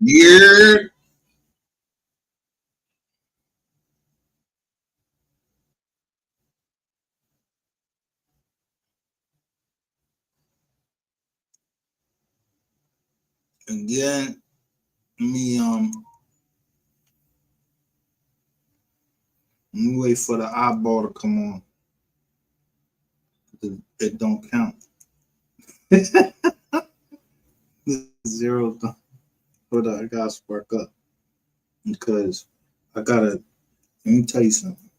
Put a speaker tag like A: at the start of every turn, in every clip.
A: Yeah. And then me let me wait for the eyeball to come on. It don't count. Zero. Hold on, I gotta spark up because I gotta. Let me tell you something.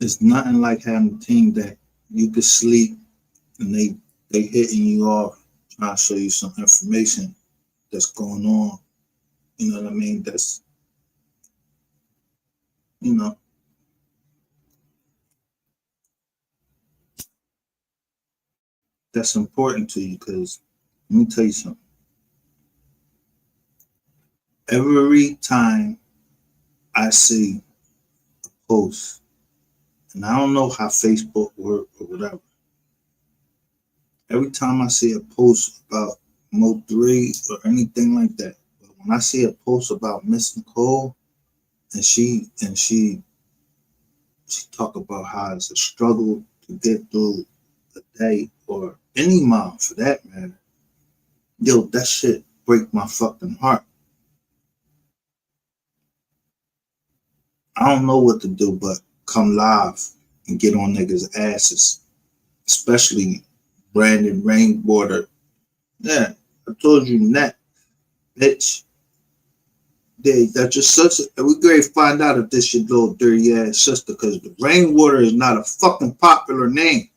A: It's nothing like having a team that you could sleep and they hitting you off trying to show you some information that's going on. You know what I mean? That's you know that's important to you because let me tell you something. Every time I see a post, and I don't know how Facebook works or whatever. Every time I see a post about MO3 or anything like that, but when I see a post about Miss Nicole and she talk about how it's a struggle to get through a day or any mom for that matter, yo, that shit break my fucking heart. I don't know what to do but come live and get on niggas' asses, especially Brandon Rainwater. Yeah, I told you that, bitch. They that's your sister. And we great find out if this your little dirty ass sister, because the Rainwater is not a fucking popular name.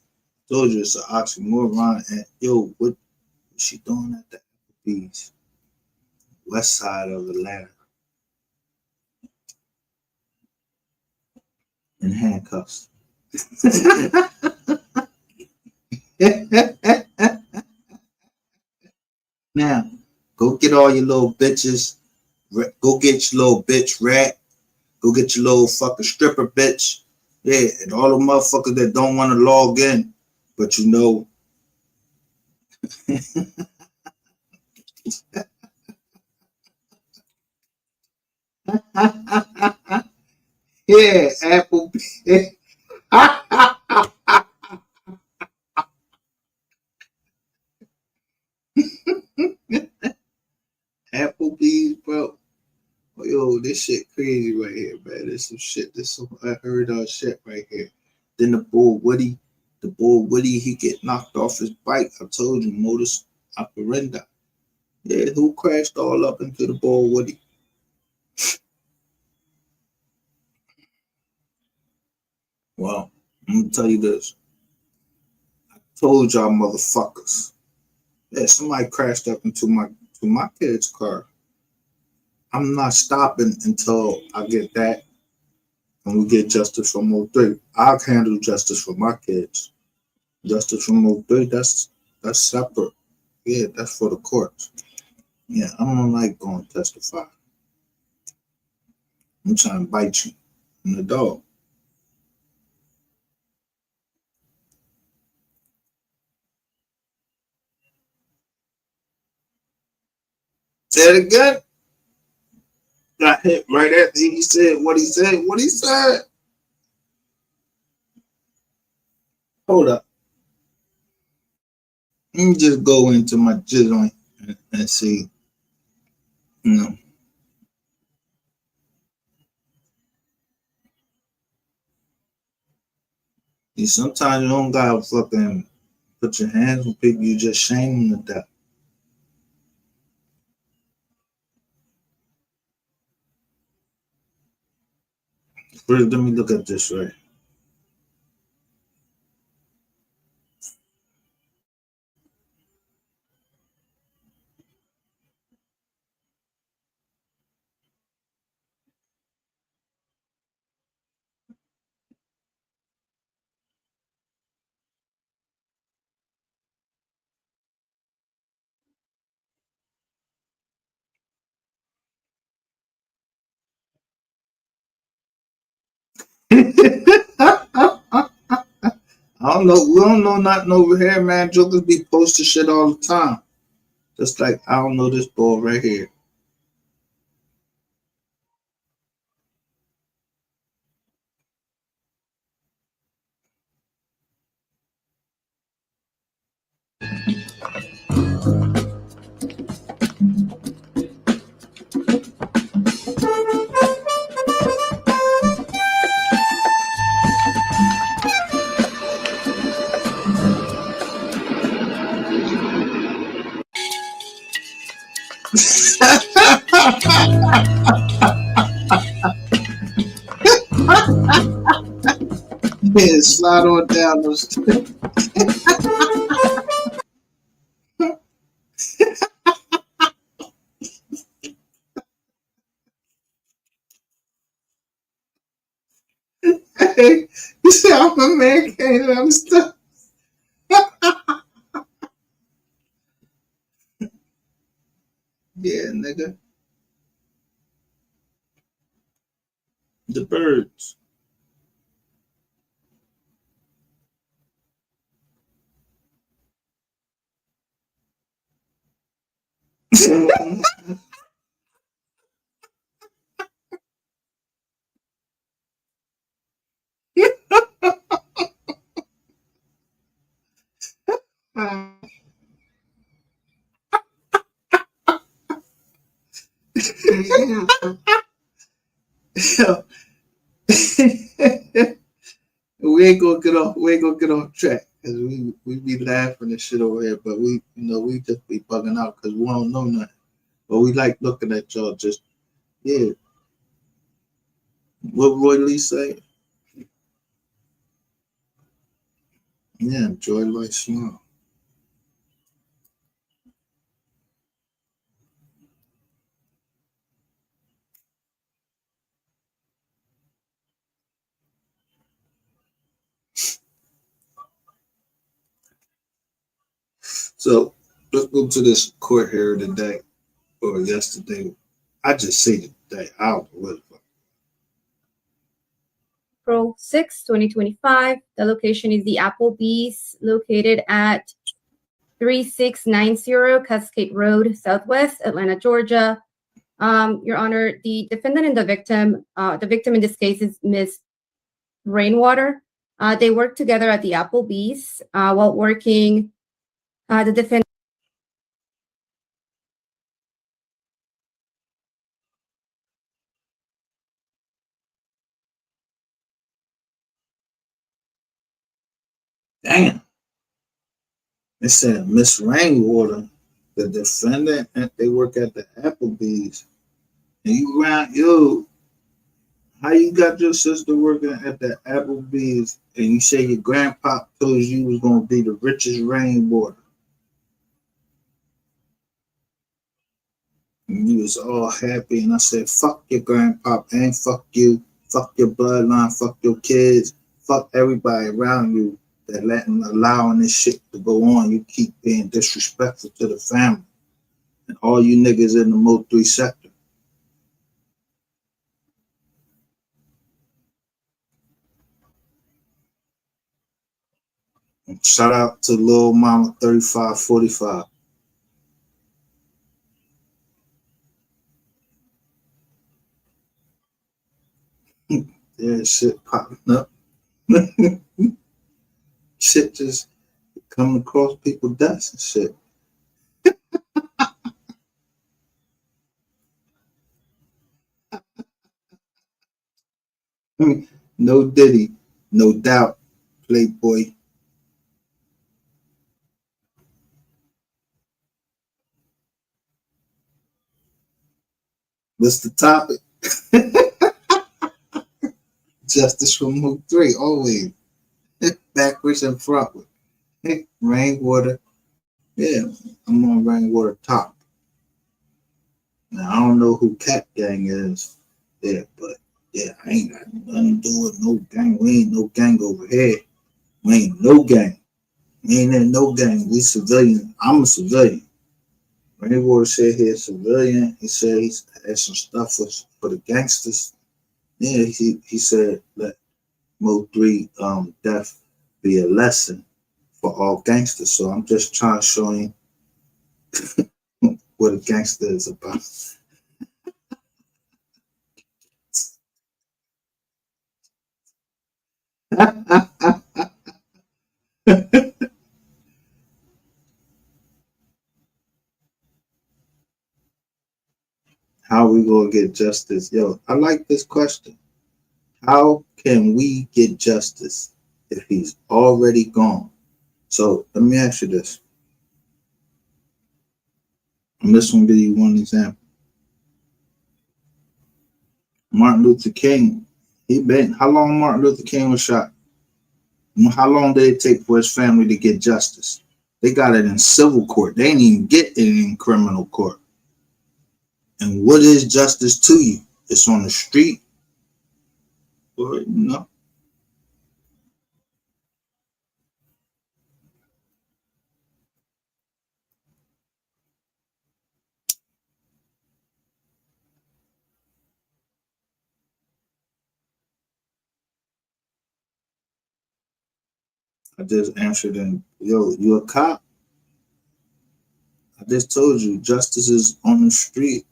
A: Told you it's an oxymoron. And yo, what was she doing at the Applebee'S, Westside of Atlanta, in handcuffs? Now, go get all your little bitches. Go get your little bitch rat. Go get your little fucking stripper bitch. Yeah, and all the motherfuckers that don't want to log in, but you know, yeah, Applebee's. Applebee's, bro. Oh, yo, this shit crazy right here, man. This some shit. This some I heard shit right here. Then the bull Woody, he get knocked off his bike. I told you, modus operandi. Yeah, who crashed all up into the bull Woody? Well, I'm gonna tell you this. Told y'all motherfuckers. Yeah, somebody crashed up into my kid's car. I'm not stopping until I get that and we get justice from MO3. I'll handle justice for my kids. Justice from MO3, that's separate. Yeah, that's for the courts. Yeah, I don't like going to testify. I'm trying to bite you in the dog. Say it again. Got hit right after he said what he said. What he said. Hold up. Let me just go into my joint and see. You know, sometimes you don't gotta fucking put your hands on people. You just shame them to death. First, let me look at this right. I don't don't know. We don't know nothing over here, man. Jokers be posting shit all the time. Just like I don't know this ball right here. Yeah, slide on down those. Hey, you see how my man can't understand? Yeah, nigga. The birds. We ain't gonna get off. We ain't gonna get off track because we be laughing and shit over here, but we just be bugging out because we don't know nothing. But we like looking at y'all. Just yeah. What Roy Lee say? Yeah, enjoy life small. So let's go to this court here today or yesterday. I just say today. I don't know what the fuck.
B: April 6, 2025. The location is the Applebee'S located at 3690 Cascade Road, Southwest Atlanta, Georgia. Your Honor, the defendant and the victim in this case is Miss Rainwater. They worked together at the Applebee'S while working. The defendant.
A: Damn. They said Miss Rainwater, the defendant, and they work at the Applebee's. And you round yo, how you got your sister working at the Applebee's and you say your grandpa told you was gonna be the richest Rainwater? And you was all happy and I said, fuck your grandpa and fuck you, fuck your bloodline, fuck your kids, fuck everybody around you that allowing this shit to go on. You keep being disrespectful to the family. And all you niggas in the MO3 sector. And shout out to Lil Mama 3545. Yeah, shit popping up. Shit just coming across people's desks and shit. No Diddy, no doubt, Playboy. What's the topic? Justice from MO3, always. Backwards and frontward. Rainwater. Yeah, I'm on Rainwater top. Now, I don't know who Cat Gang is. Yeah, but yeah, I ain't got nothing to do with no gang. We ain't no gang over here. We ain't no gang. We ain't in no gang. We civilian. I'm a civilian. Rainwater said he's a civilian. He said he had some stuff for the gangsters. Yeah, he said that Mo3 death be a lesson for all gangsters. So I'm just trying to show you what a gangster is about. How we gonna get justice? Yo, I like this question. How can we get justice if he's already gone? So let me ask you this. And this one give you one example. Martin Luther King, how long Martin Luther King was shot? How long did it take for his family to get justice? They got it in civil court. They didn't even get it in criminal court. And what is justice to you? It's on the street, or I just answered in, yo, you a cop? I just told you justice is on the street,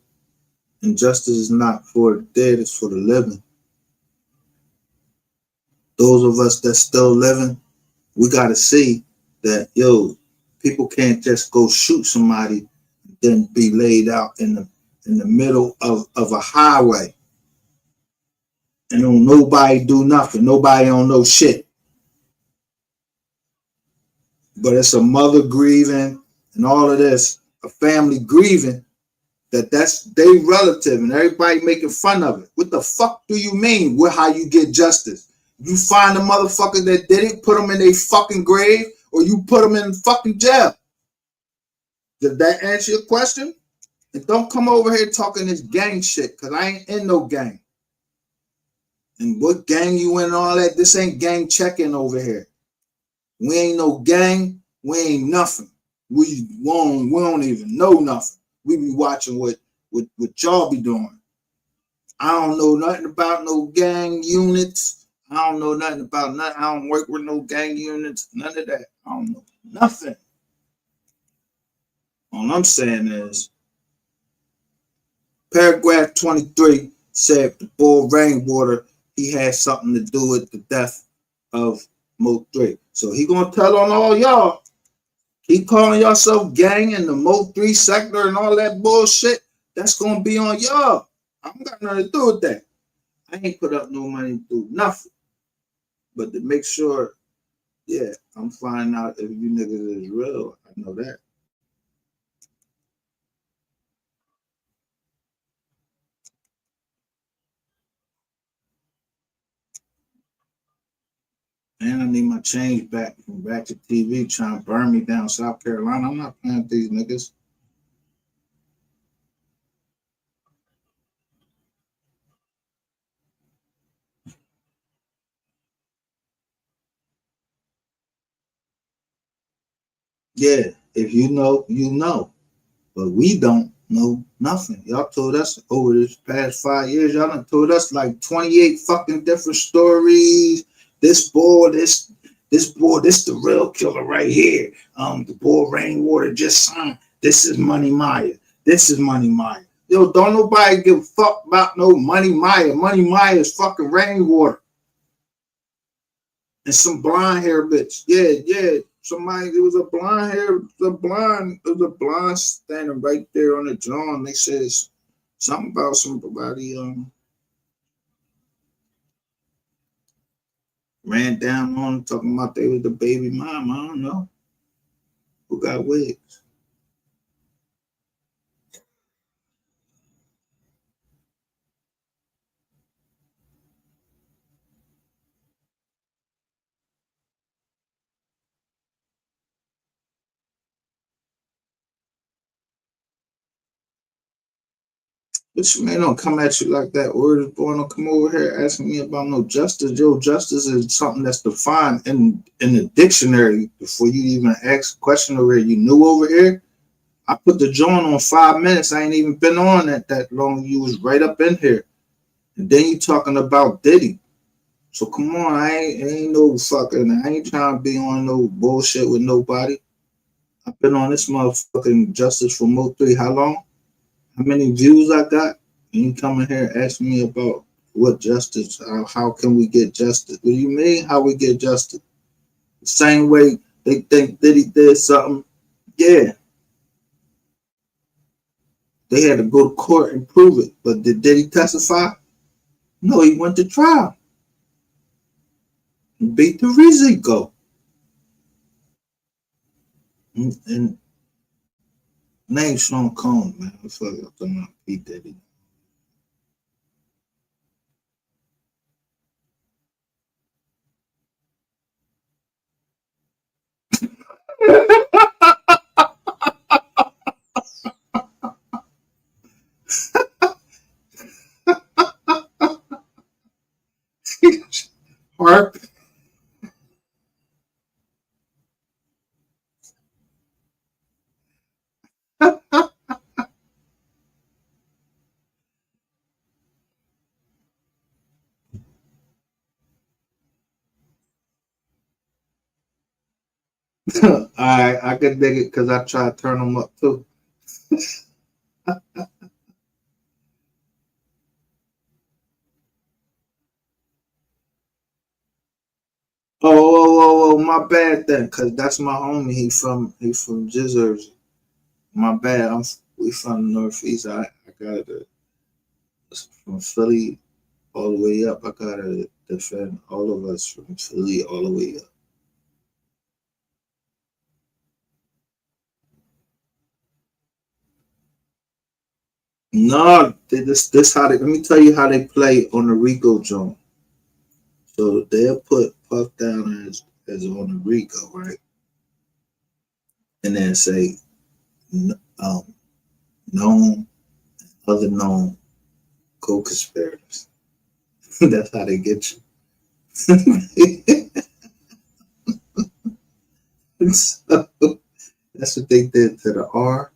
A: and justice is not for the dead, it's for the living. Those of us that still living, we gotta see that, yo, people can't just go shoot somebody and then be laid out in the middle of a highway and don't nobody do nothing. Nobody don't know shit. But it's a mother grieving and all of this, a family grieving that's they relative and everybody making fun of it. What the fuck do you mean with how you get justice? You find the motherfucker that did it, put them in a fucking grave, or you put them in fucking jail. Did that answer your question? And don't come over here talking this gang shit, because I ain't in no gang. And what gang you in and all that, this ain't gang checking over here. We ain't no gang, we ain't nothing. We don't even know nothing. We be watching what y'all be doing. I don't know nothing about no gang units. I don't know nothing about nothing. I don't work with no gang units, none of that. I don't know nothing. All I'm saying is, paragraph 23 said the boy Rainwater, he had something to do with the death of MO3. So he gonna tell on all y'all. Keep calling yourself gang in the MO3 sector and all that bullshit. That's gonna be on y'all. I don't got nothing to do with that. I ain't put up no money to do nothing. But to make sure, yeah, I'm finding out if you niggas is real. I know that. And I need my change back from Ratchet TV trying to burn me down South Carolina. I'm not playing with these niggas. Yeah, if you know, you know. But we don't know nothing. Y'all told us over this past 5 years, y'all done told us like 28 fucking different stories. This boy, this the real killer right here. The boy Rainwater just signed. This is Money Maya. This is Money Maya. Yo, don't nobody give a fuck about no Money Maya. Money Maya is fucking Rainwater. And some blonde hair bitch. Yeah. Somebody, it was a blonde hair, there was a blonde standing right there on the drawing. They said something about somebody ran down on them talking about they was the baby mom. I don't know. Who got wigs? This man don't come at you like that. Or this boy don't come over here asking me about no justice. Yo, justice is something that's defined in the dictionary before you even ask a question over here. You knew over here. I put the joint on 5 minutes. I ain't even been on that long. You was right up in here. And then you talking about Diddy. So come on, I ain't no fucking, I ain't trying to be on no bullshit with nobody. I've been on this motherfucking Justice for MO3 how long? How many views I got? And you come in here asking me about what justice, how can we get justice? What do you mean how we get justice? The same way they think Diddy did something. Yeah, they had to go to court and prove it. But did he testify? No, he went to trial. And beat the Rizico. And name Sean Combs, man. I'm fucking up to P. Diddy. Harp. I could dig it because I try to turn them up too. Oh, my bad then, cause that's my homie. He from Jersey. My bad. We from the Northeast. I got it from Philly all the way up. I gotta defend all of us from Philly all the way up. No, this how they. Let me tell you how they play on the Rico joint. So they'll put Puff down as on the Rico, right? And then say um, known, other known co-conspirators. That's how they get you. So that's what they did to the R.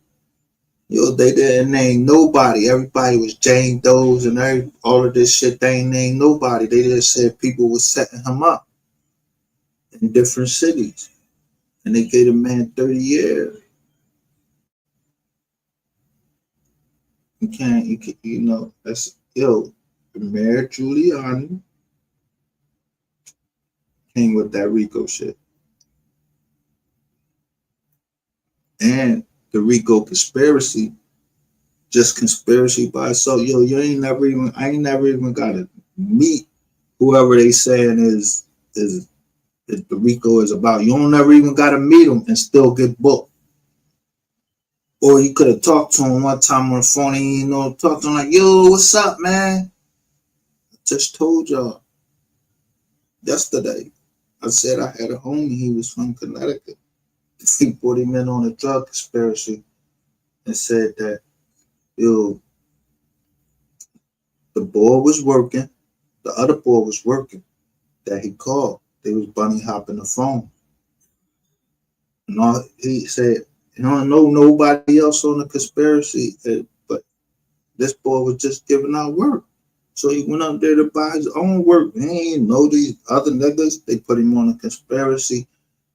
A: Yo, they didn't name nobody. Everybody was Jane Doe's and all of this shit. They ain't named nobody. They just said people was setting him up in different cities. And they gave the man 30 years. You know, that's, yo, Mayor Giuliani came with that Rico shit. And the Rico conspiracy, just conspiracy by itself. Yo, I ain't never even gotta meet whoever they saying is the Rico is about. You don't never even gotta meet them and still get booked. Or you could have talked to him one time on the phone and you know, talk to him like, yo, what's up, man? I just told y'all yesterday. I said I had a homie, he was from Connecticut. He put him in on a drug conspiracy and said that, yo, the boy was working, the other boy was working, that he called. They was bunny hopping the phone. And all he said, you don't know nobody else on the conspiracy, but this boy was just giving out work. So he went up there to buy his own work. He ain't know these other niggas. They put him on a conspiracy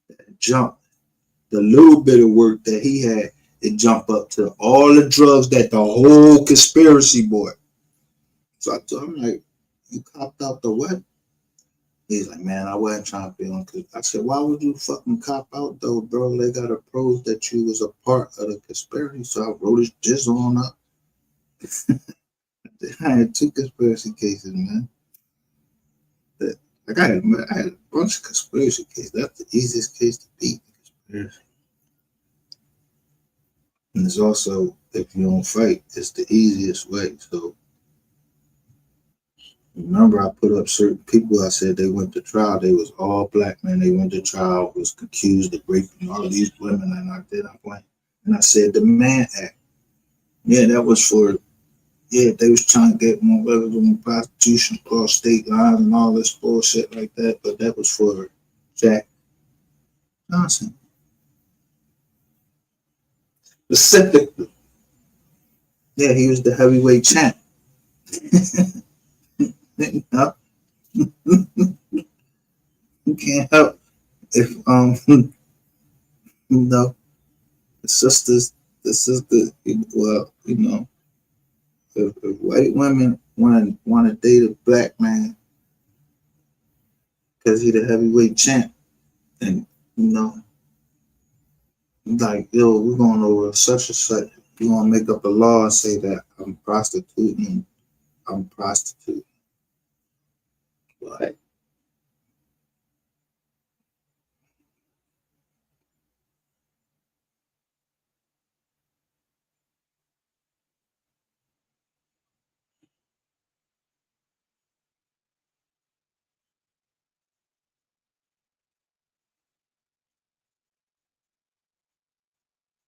A: that jumped. The little bit of work that he had, it jumped up to all the drugs that the whole conspiracy bought. So I told him, like, you copped out the what? He's like, man, I wasn't trying to be on. I said, why would you fucking cop out though, bro? They got to prove that you was a part of the conspiracy. So I wrote his jizz on up. I had 2 conspiracy cases, man. I had a bunch of conspiracy cases. That's the easiest case to beat. Conspiracy. And it's also, if you don't fight, it's the easiest way. So remember, I put up certain people. I said they went to trial. They was all black men. They went to trial. Was accused of raping all these women, and I went. And I said the Mann Act. Yeah, that was for. Yeah, they was trying to get more doing prostitution across state lines and all this bullshit like that. But that was for Jack Johnson specifically. Yeah, he was the heavyweight champ. You know? You can't help if you know the sisters, well, if white women want to date a black man because he the heavyweight champ, and you know, like, yo, we're going over such and such. You want to make up a law and say that I'm prostituting, I'm prostituting. What?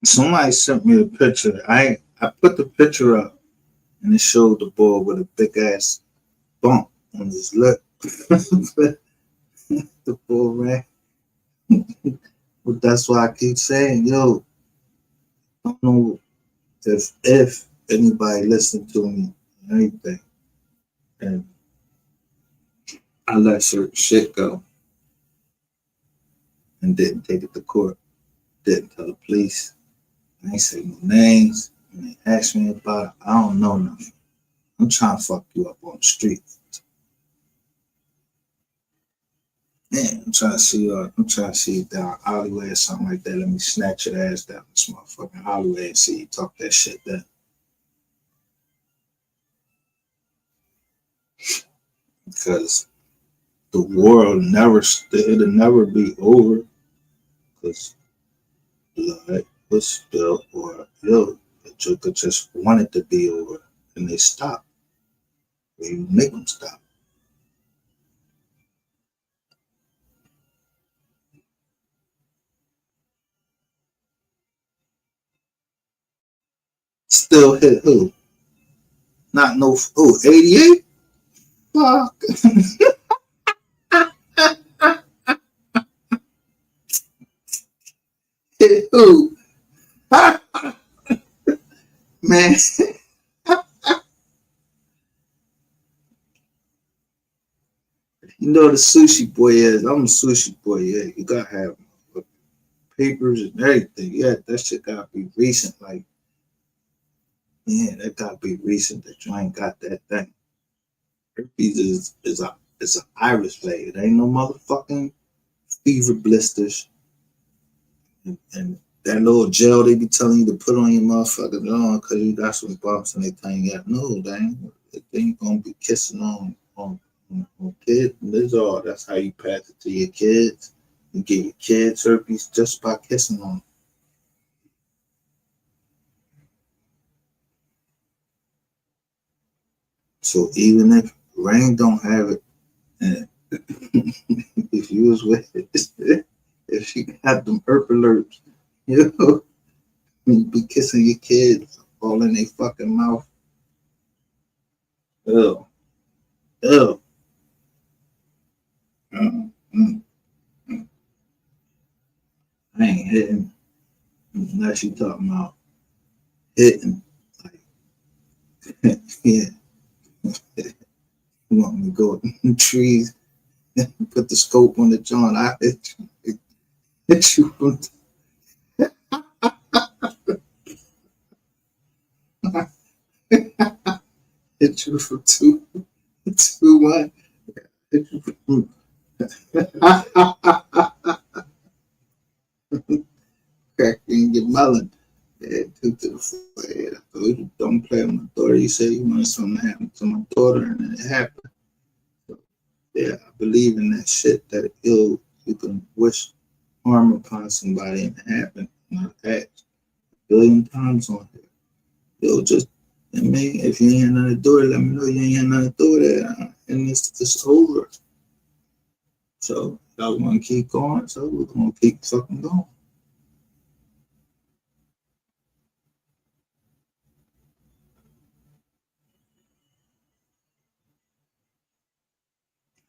A: Somebody sent me a picture. I put the picture up and it showed the boy with a big ass bump on his lip. The boy, man. But that's why I keep saying, yo, I don't know if anybody listened to me or anything, and I let certain shit go and didn't take it to court, didn't tell the police. I ain't say no names. When they asked me about it, I don't know nothing. I'm trying to fuck you up on the street. Man, I'm trying to see you down alleyway or something like that. Let me snatch your ass down this motherfucking alleyway and see you talk that shit then. Because the it'll never be over because blood was spilled, or yo, the Joker just wanted to be over and they stopped. You make them stop. Still hit who? Not no who? 88? Fuck. Hit who? Man, you know the sushi boy is. I'm a sushi boy. Yeah, you gotta have papers and everything. Yeah, that shit gotta be recent. Like, yeah, that gotta be recent that you ain't got that thing. Herpes is a iris vein. It ain't no motherfucking fever blisters and that little gel they be telling you to put on your motherfucking arm because you got some bumps and they telling you, no, they ain't gonna be kissing on kids. And that's how you pass it to your kids. You get your kids herpes just by kissing on them. So even if Rain don't have it, and if you was with it, if she got them herp alerts, you know, you be kissing your kids all in their fucking mouth. Ew. Ew. Mm, mm, mm. I ain't hitting unless you talking about hitting. Like, yeah, you want me to go in the trees, put the scope on the joint, I hit you from hit you from two, one. Hit you from crack in your melon. Yeah, two to the forehead. I told you don't play with my daughter. You said you wanted something to happen to my daughter, and then it happened. So, yeah, I believe in that shit that you can wish harm upon somebody and it happened. And I've asked a billion times on here. Yo, just, I mean, if you ain't had nothing to do it, let me know you ain't had nothing to do with it. And it's over. So, y'all want to keep going, so we're going to keep fucking going.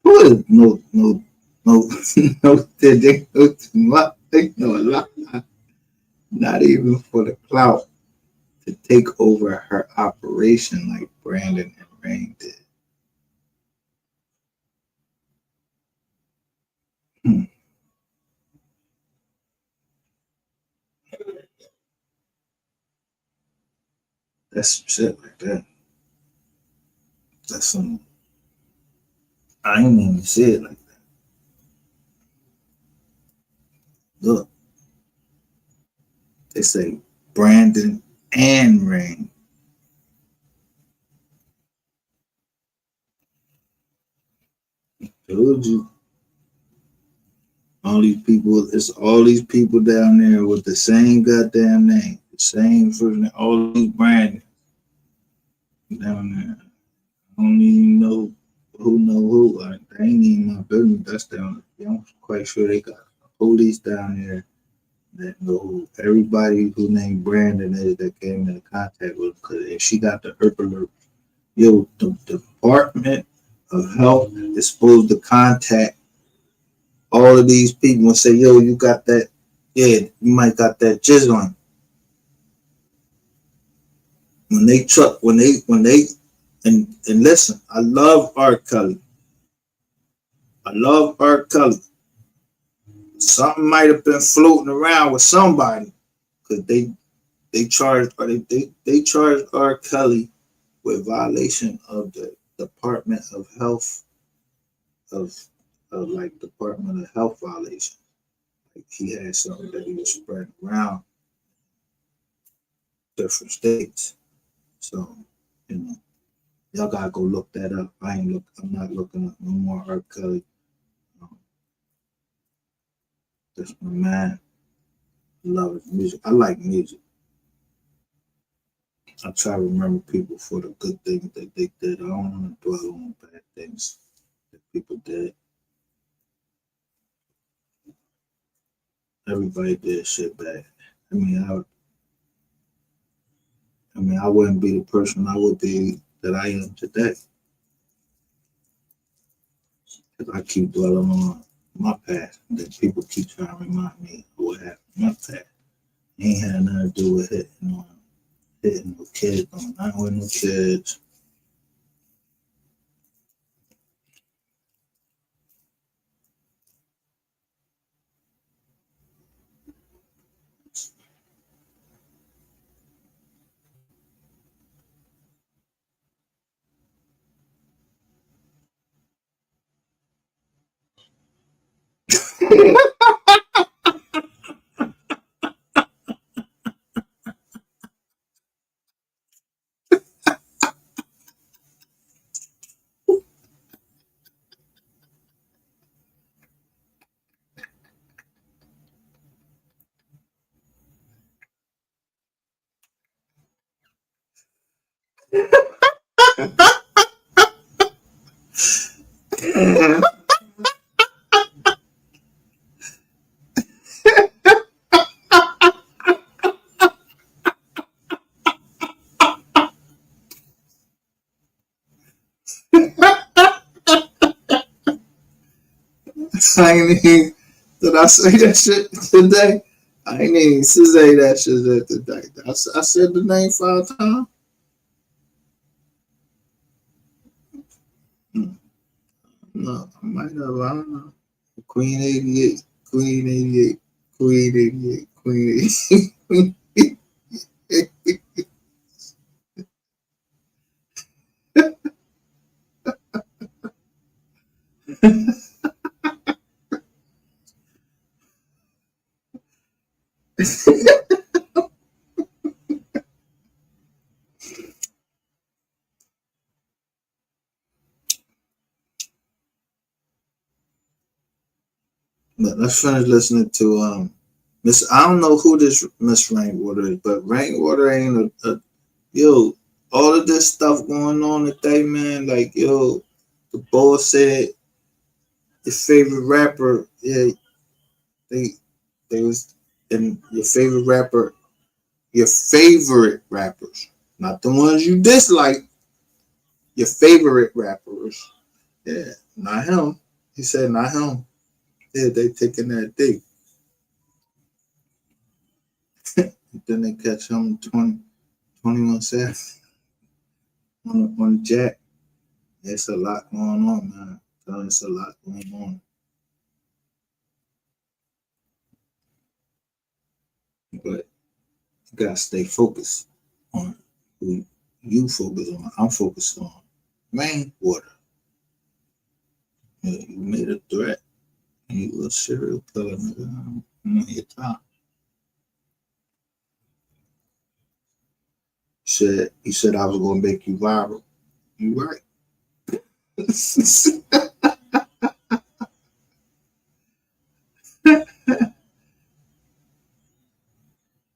A: What? No, no, they know a lot. Not even for the clout to take over her operation like Brandon and Rain did. That's some shit like that. That's some. I ain't even see it like that. Look, they say Brandon and Rain. Told you. All these people, it's all these people down there with the same goddamn name, the same first name, all these Brandon down there. I don't even know who. They ain't even my business. That's down there. I'm quite sure they got police down there that know everybody who named Brandon is that came into contact with. Because if she got the herp alert, yo, the Department of Health is supposed to contact all of these people and say, yo, you got that, yeah, you might got that jizz on. And listen, I love R. Kelly. I love R. Kelly. Something might have been floating around with somebody because they charged R. Kelly with violation of the Department of Health of like Department of Health violation. Like he had something that he was spreading around different states. So, you know, y'all gotta go look that up. I'm not looking up no more R. Kelly. That's my man. I love his music. I like music. I try to remember people for the good things that they did. I don't want to dwell on bad things that people did. Everybody did shit bad. I mean, I wouldn't be the person I would be that I am today if I keep dwelling on my past. That people keep trying to remind me of what happened in my past. It ain't had nothing to do with hitting no kids, not with no kids. I ain't even, did I say that shit today? I ain't even say that shit today. I said the name 5 times. No, I might have. I don't know. Queen 88, Queen 88, Queen 88, Queen 88. But let's finish listening to Miss. I don't know who this Miss Rainwater is, but Rainwater ain't a yo. All of this stuff going on today, man. Like yo, the boss said your favorite rapper. Yeah, they they was and your favorite rappers, not the ones you dislike. Your favorite rappers. Yeah, not him. He said not him. Yeah, they taking that dick. Then they catch him 21 seconds on the jack. It's a lot going on, man. It's a lot going on. But you gotta stay focused on who you focus on. I'm focused on Rainwater. You made a threat. And you a serial killer, nigga. I'm on your top. You said I was gonna make you viral. You right.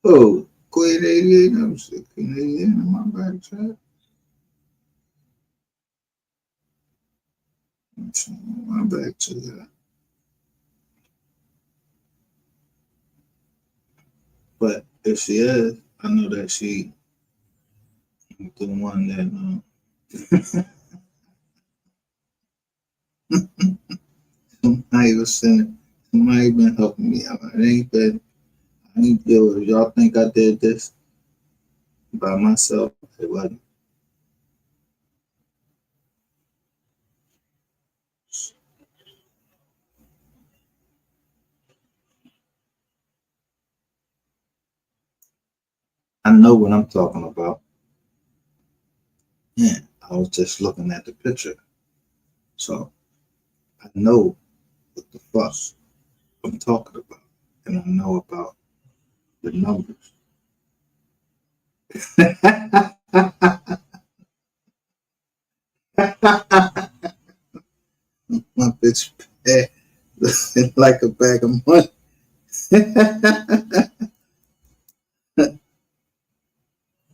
A: Oh, Queen 88, I'm sick. Queen 88 in my back chat. My back to that. But if she is, I know that she the one that somebody was sending, somebody been helping me out. I ain't do it. Y'all think I did this by myself? It wasn't. I know what I'm talking about. Yeah, I was just looking at the picture. So I know what the fuck I'm talking about. And I know about the numbers. My bitch bad, like a bag of money.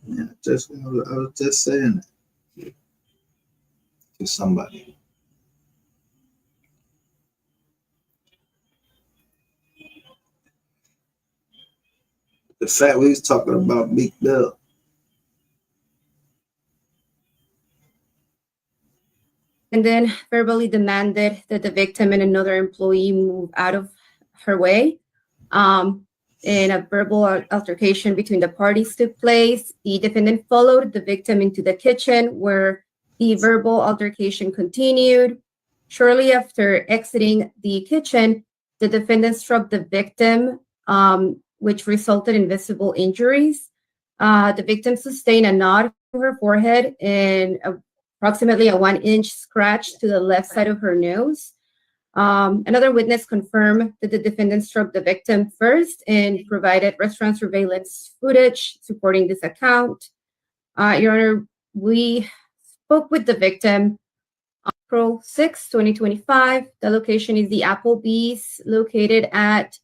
A: Yeah, I was just saying it to somebody. The fact we was talking about Meek Mill.
B: And then verbally demanded that the victim and another employee move out of her way. And a verbal altercation between the parties took place. The defendant followed the victim into the kitchen where the verbal altercation continued. Shortly after exiting the kitchen, the defendant struck the victim, which resulted in visible injuries. The victim sustained a knot to her forehead and approximately a 1-inch scratch to the left side of her nose. Another witness confirmed that the defendant struck the victim first and provided restaurant surveillance footage supporting this account. Your Honor, we spoke with the victim on April 6, 2025. The location is the Applebee'S located at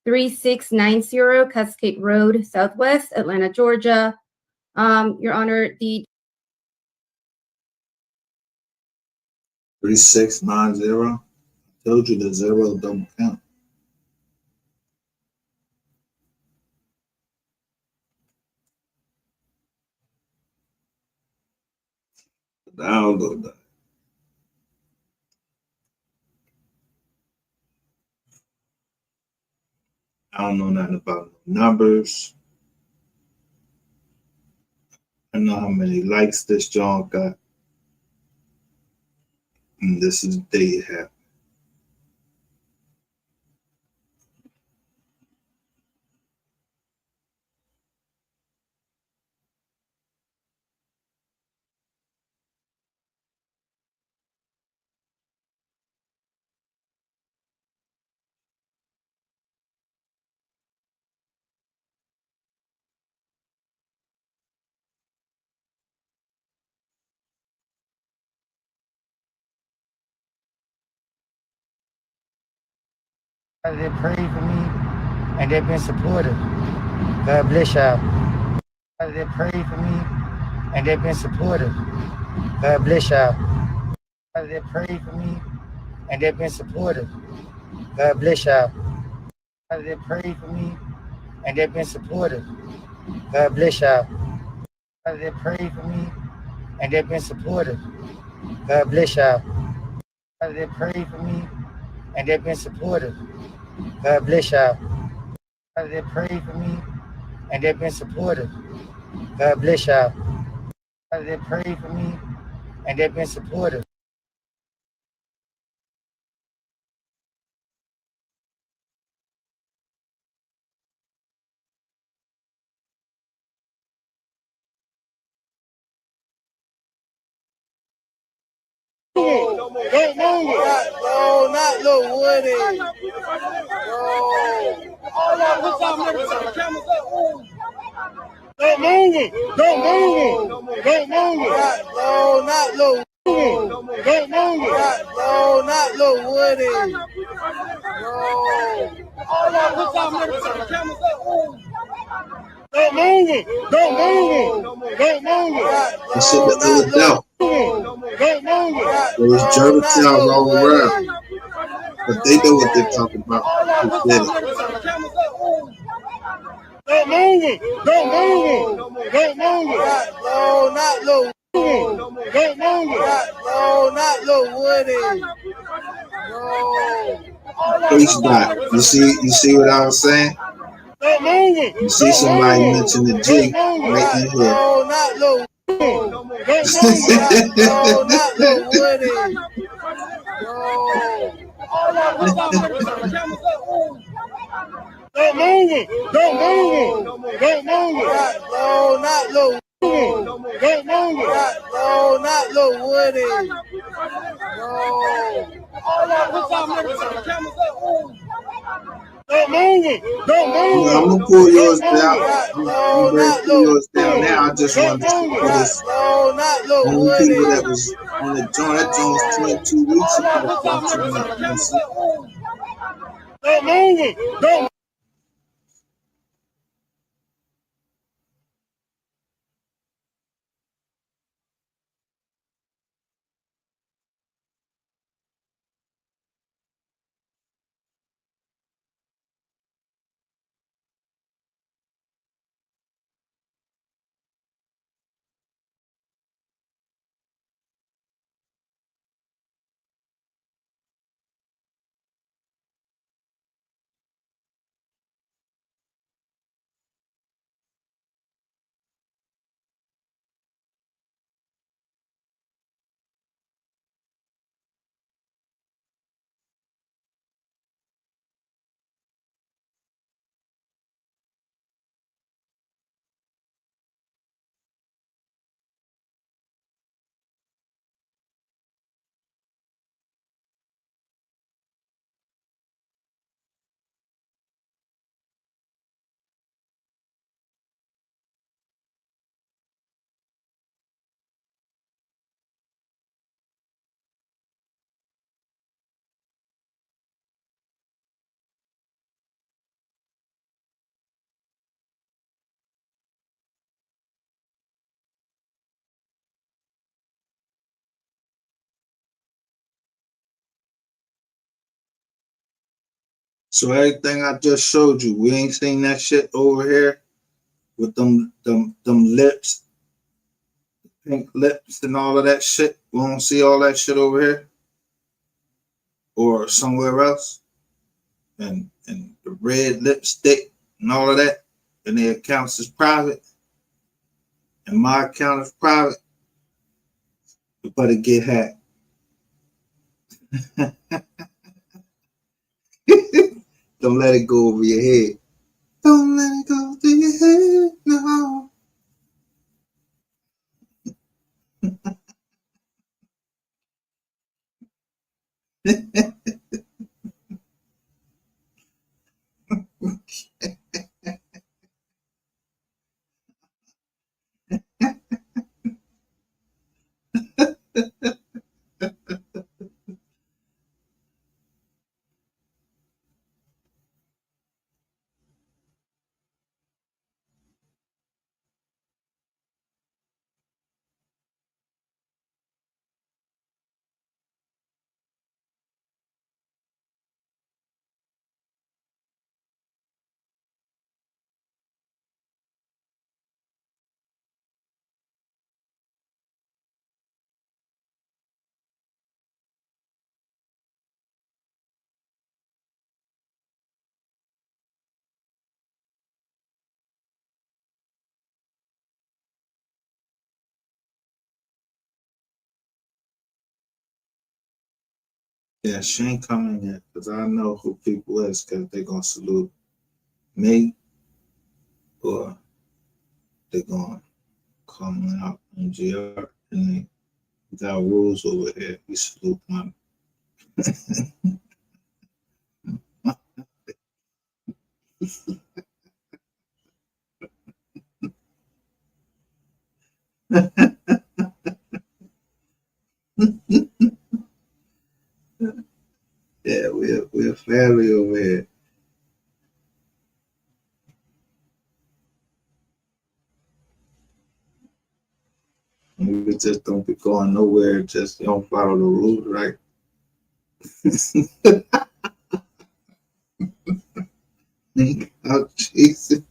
B: 3690 Cascade Road, Southwest, Atlanta, Georgia. Your Honor, the
A: 3690. Told you the zero don't count. I don't know that. I don't know nothing about numbers. I know how many likes this John got. And this is the day it happened.
C: They prayed for me and they've been supportive. God bless y'all. They prayed for me and they've been supportive. God bless y'all. They prayed for me and they've been supportive. God bless y'all. They prayed for me and they've been supportive. God bless y'all. They prayed for me and they've been supportive. God bless y'all. They prayed for me and they've been supportive. God bless y'all. They prayed for me and they've been supportive. God bless y'all. They prayed for me and they've been supportive.
D: Don't move it. No, not Lil Woody. No. Don't move it. Don't move it. Don't move it. No, not Lil Woody. Don't move it. No, not Lil Woody. No. Don't move it. Don't move it. Don't move it.
A: I said the other doubt.
D: Don't move it.
A: There was German towns all around. But they know what they're talking about. Who said it?
D: Don't move it. Don't move it. Don't move it. No, not Lil Woody. Don't move it. No, not Lil Woody. No.
A: H-Dot. You see what I was saying?
D: Don't move it.
A: You see somebody mention the G right in here.
D: No, not Lil Woody. Don't move it. No, not Lil Woody. No. Don't move it. Don't move it. Don't move it. No, not Lil Woody. Don't move it. No, not Lil Woody. No. Don't move it. Don't move it.
A: I'm gonna pull yours down. I'm ready to pull yours down now. I just wanted to put this on the people that was on the joint. That joint was 22 weeks ago.
D: Don't move it. Don't.
A: So everything I just showed you, we ain't seen that shit over here with them lips, pink lips and all of that shit. We don't see all that shit over here or somewhere else. And the red lipstick and all of that. And their accounts is private. And my account is private. You better get hacked. Don't let it go over your head. Don't let it go to your head, no. Yeah, she ain't coming yet because I know who people is because they're going to salute me or they're going to come out in GR and We got rules over here. We salute money. Yeah, we're family over here. We just don't be going nowhere. Just don't follow the rules, right? Oh, Jesus.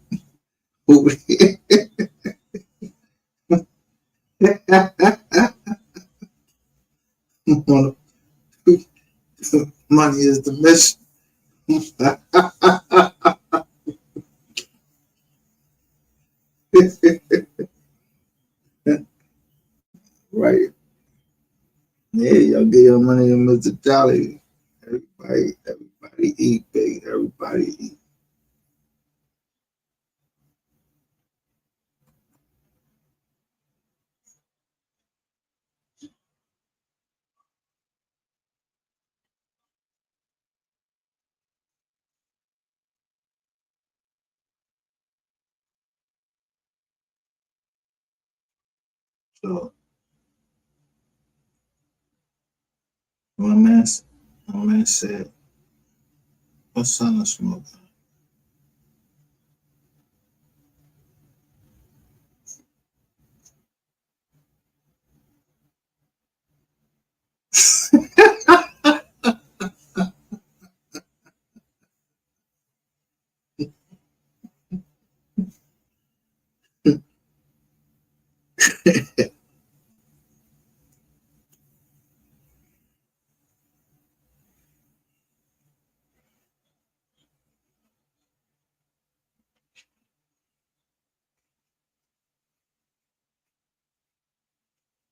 A: Over here. Money is the mission. Right. Yeah, y'all get your money to Mr. Jolly. Everybody eat, baby. Everybody eat. So my man said, "What's son of smoke?"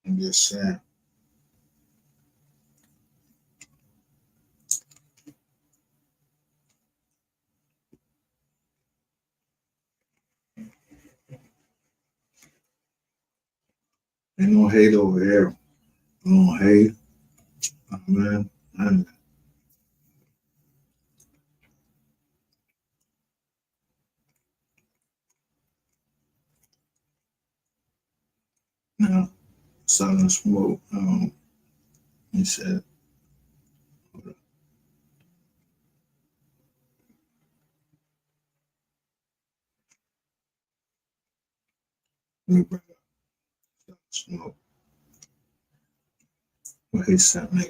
A: I'm just saying. Ain't no hate over here. No hate. Oh, man. And now, son of smoke. He said, "Let me bring up son of smoke." What he sent me.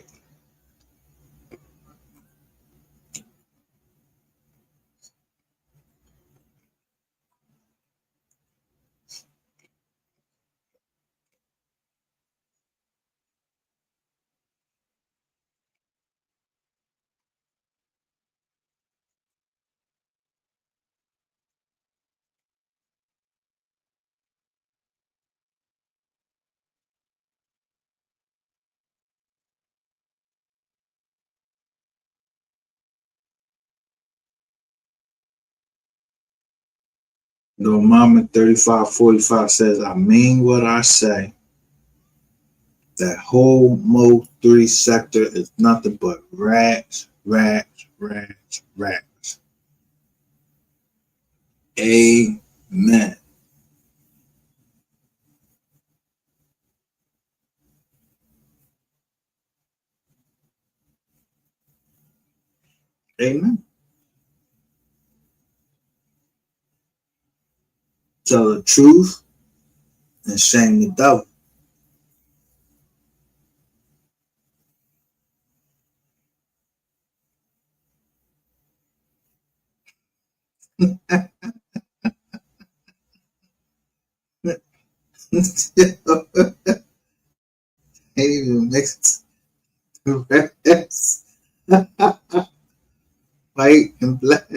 A: No, Mama 3545 says, "I mean what I say. That whole MO3 sector is nothing but rats, rats, rats, rats." Amen. Amen. Tell the truth and shame the devil. Ain't even mixed the rats. White and black.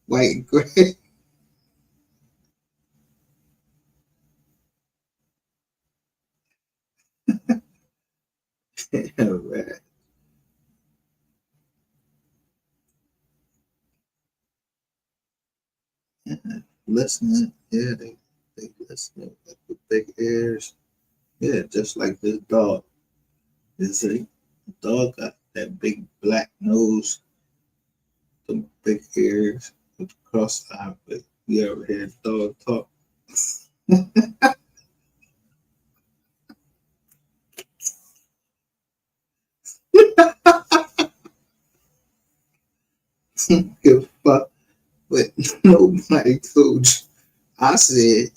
A: White and gray. Rat. Listening. Yeah, they They listen with big ears. Yeah, just like this dog. This dog got that big black nose, the big ears with the cross eye. But you ever hear a dog talk? Give a fuck. But nobody told you. I said,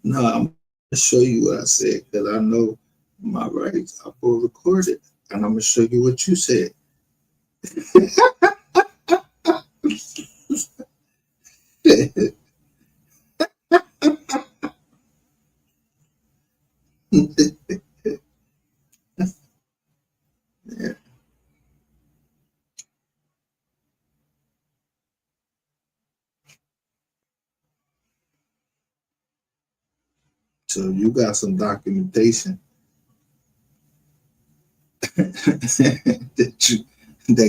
A: no, I'm going to show you what I said because I know my rights. I will record it and I'm going to show you what you said. Yeah. So you got some documentation that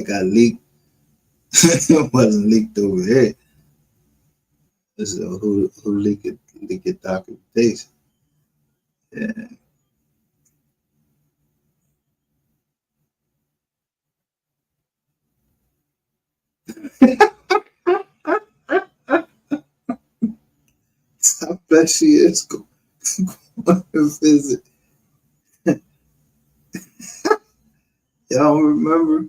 A: got leaked. It wasn't leaked over here. So who leaked documentation? Yeah. I bet she is going to visit. Y'all remember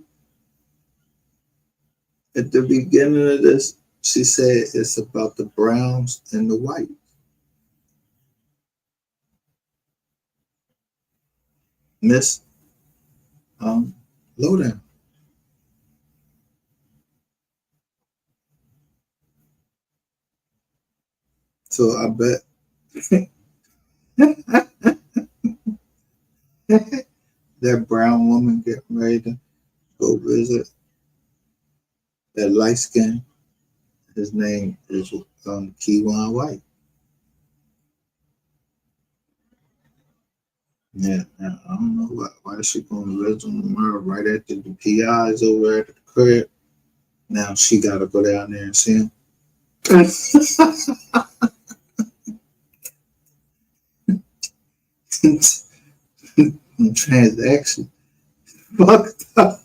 A: at the beginning of this, she said it's about the browns and the white. Miss Lowdown. So I bet that brown woman getting ready to go visit that light skin. His name is Keywan White. Yeah, I don't know why she going to visit him tomorrow right after the PIs over at the crib. Now she got to go down there and see him. Transaction. Fucked up.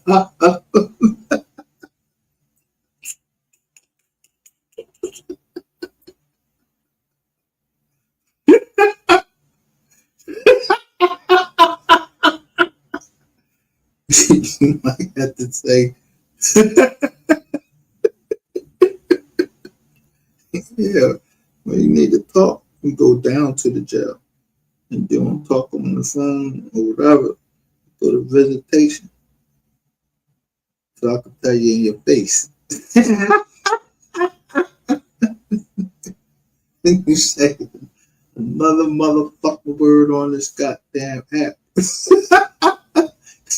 A: You might have to say, yeah, when you need to talk, you go down to the jail and don't talk on the phone or whatever. Go to visitation so I can tell you in your face. You say another motherfucking word on this goddamn app.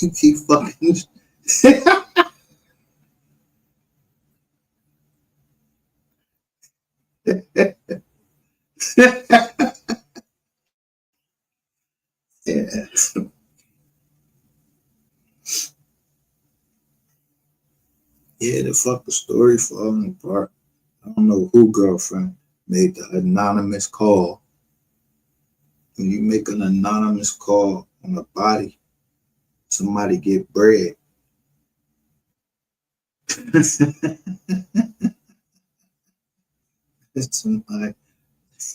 A: You keep fucking. Yeah. Yeah, the fucking story falling apart. I don't know who girlfriend made the anonymous call. When you make an anonymous call on a body, somebody get bread. Somebody,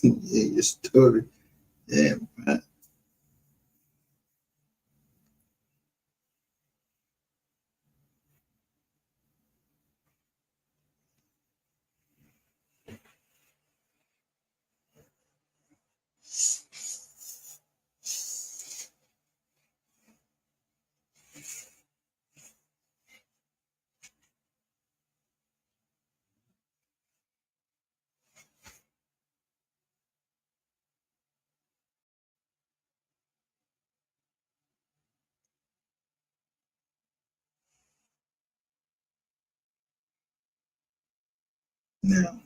A: yeah, your story. Yeah, man. Now,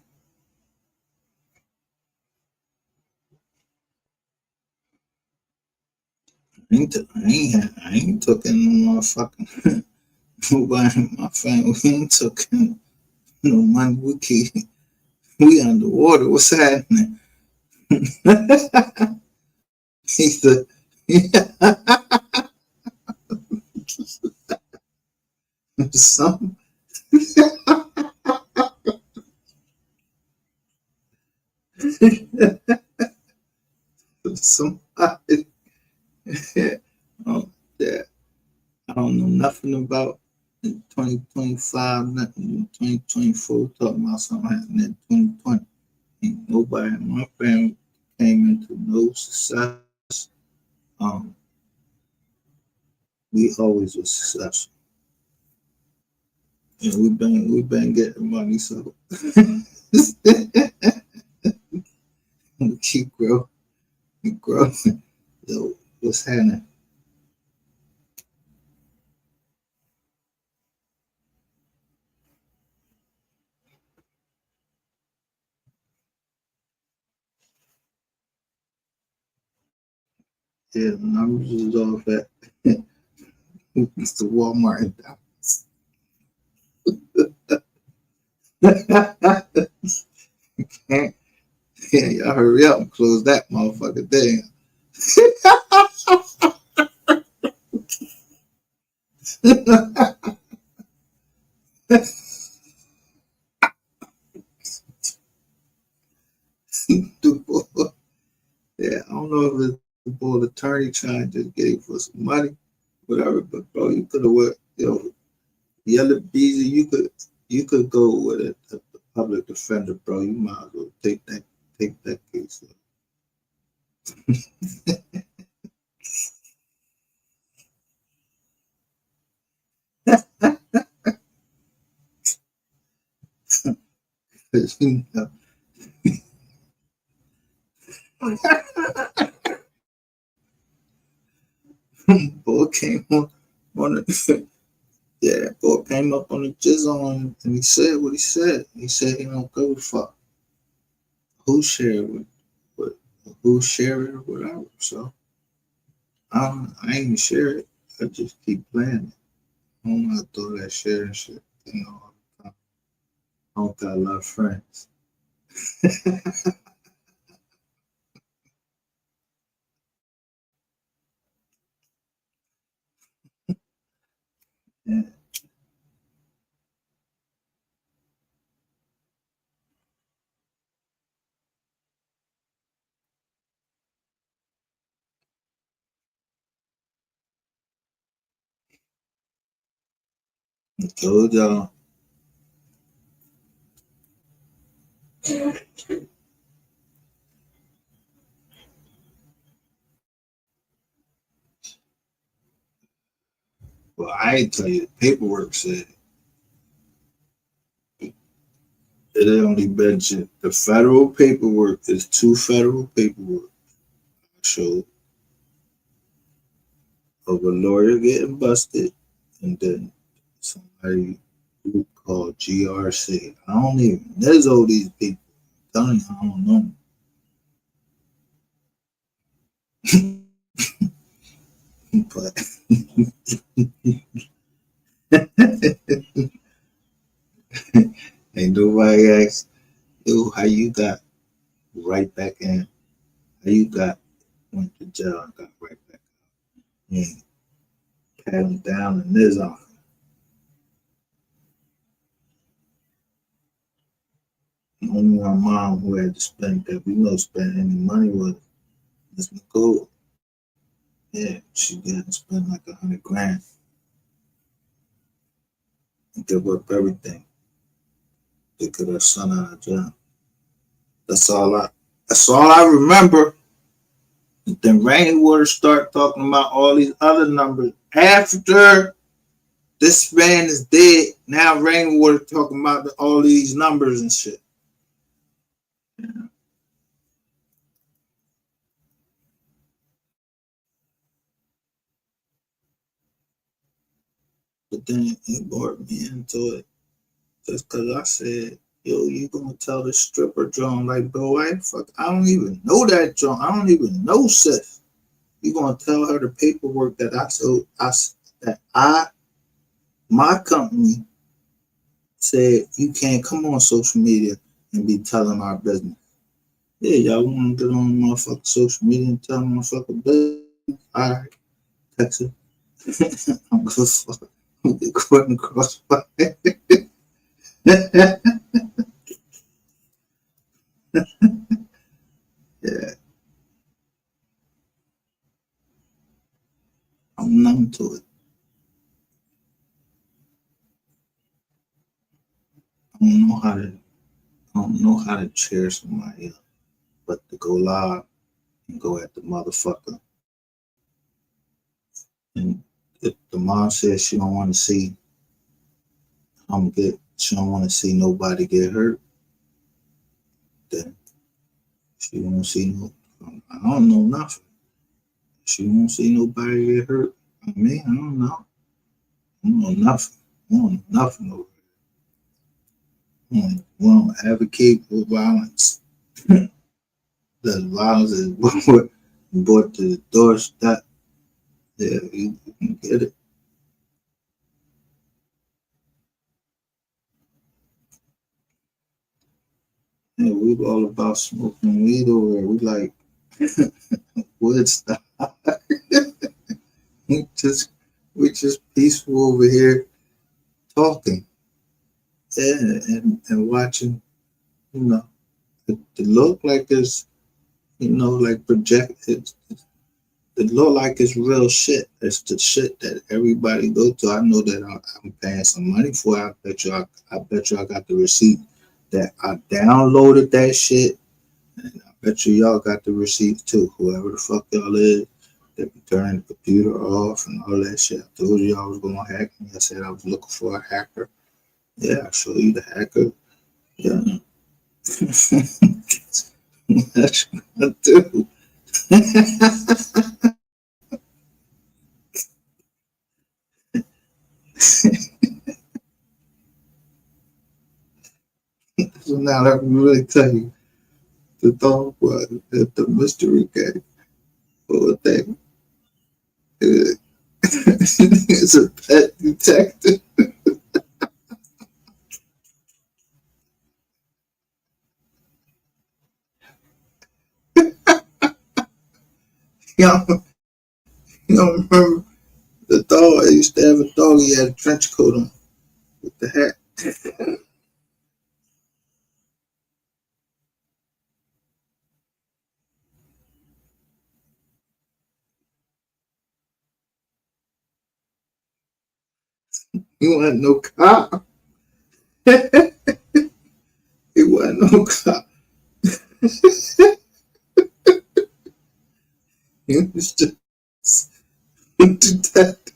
A: I ain't taking no motherfucking nobody. My family, we ain't taking no money. We underwater. What's happening? He's the some somebody. Oh, yeah. I don't know nothing about in 2025, nothing in 2024, talking about something happening in 2020. Ain't nobody in my family came into no success. Um, we always was successful. And we've been getting money, so we keep growing, keep growing. So what's happening? Yeah, the numbers is off at it's the Walmart in Dallas. Yeah, y'all hurry up and close that motherfucker down. Yeah, I don't know if it's the board attorney trying to get him for some money, whatever. But bro, you could have worked. The other Beezy, you could go with the public defender, bro. You might as well take that case. You know, boy came on the yeah, boy came up on the jizzle and he said what he said. He said he don't give a fuck who share it with who share it or whatever. So I ain't share it. I just keep playing it. I don't want to throw that sharing shit, all the time. I don't got a lot of friends. Yeah, I told y'all. Well, I ain't tell you the paperwork said it only mentioned the federal paperwork is two federal paperwork. So of a lawyer getting busted and then somebody group called GRC. I don't even there's all these people. I'm telling you, I don't know. But ain't nobody asked, yo, how you got right back in? How you got went to jail and got right back in? Pat him down in this office. Only my mom who had to spend that we know spend any money was Miss McCool. Yeah, she didn't spend like $100,000 and give up everything to get her son out of jail. That's all I remember. Then Rainwater start talking about all these other numbers. After this man is dead, now Rainwater talking about all these numbers and shit. But then he brought me into it just because I said, yo, you gonna tell the stripper John like, bro, I don't even know that John. I don't even know sis. You gonna tell her the paperwork that my company said you can't come on social media and be telling our business. Yeah, y'all want to get on motherfucking social media and tell motherfucker business? All right, Texas. I'm gonna fuck. I'm gonna get caught in the crossfire. Yeah, I'm numb to it. I don't know how to. I don't know how to cheer somebody up, but to go live and go at the motherfucker. And if the mom says she don't want to see she don't want to see nobody get hurt, then she won't see no. I don't know nothing. She won't see nobody get hurt. I mean, I don't know. I don't know nothing. I don't know nothing over here. We don't advocate for violence. The violence is brought to the doorstep. Yeah, you can get it. Yeah, we all about smoking weed over here. We like Woodstock. we just we just peaceful over here talking. Yeah, and watching, you know, it look like it's, like projected. It look like it's real shit. It's the shit that everybody go to. I know that I'm paying some money for it. I bet you I got the receipt that I downloaded that shit. And I bet you y'all got the receipts too. Whoever the fuck y'all is, that be turning the computer off and all that shit. I told you I was gonna hack me. I said I was looking for a hacker. Yeah, I'll show you the hacker. Yeah. What you gonna do? So now let me really tell you the dog was at the mystery game. Whole thing. It's a pet detective. Y'all, you don't remember the dog? I used to have a dog. He had a trench coat on with the hat. He wasn't no cop. He wasn't no cop. He was just a detective.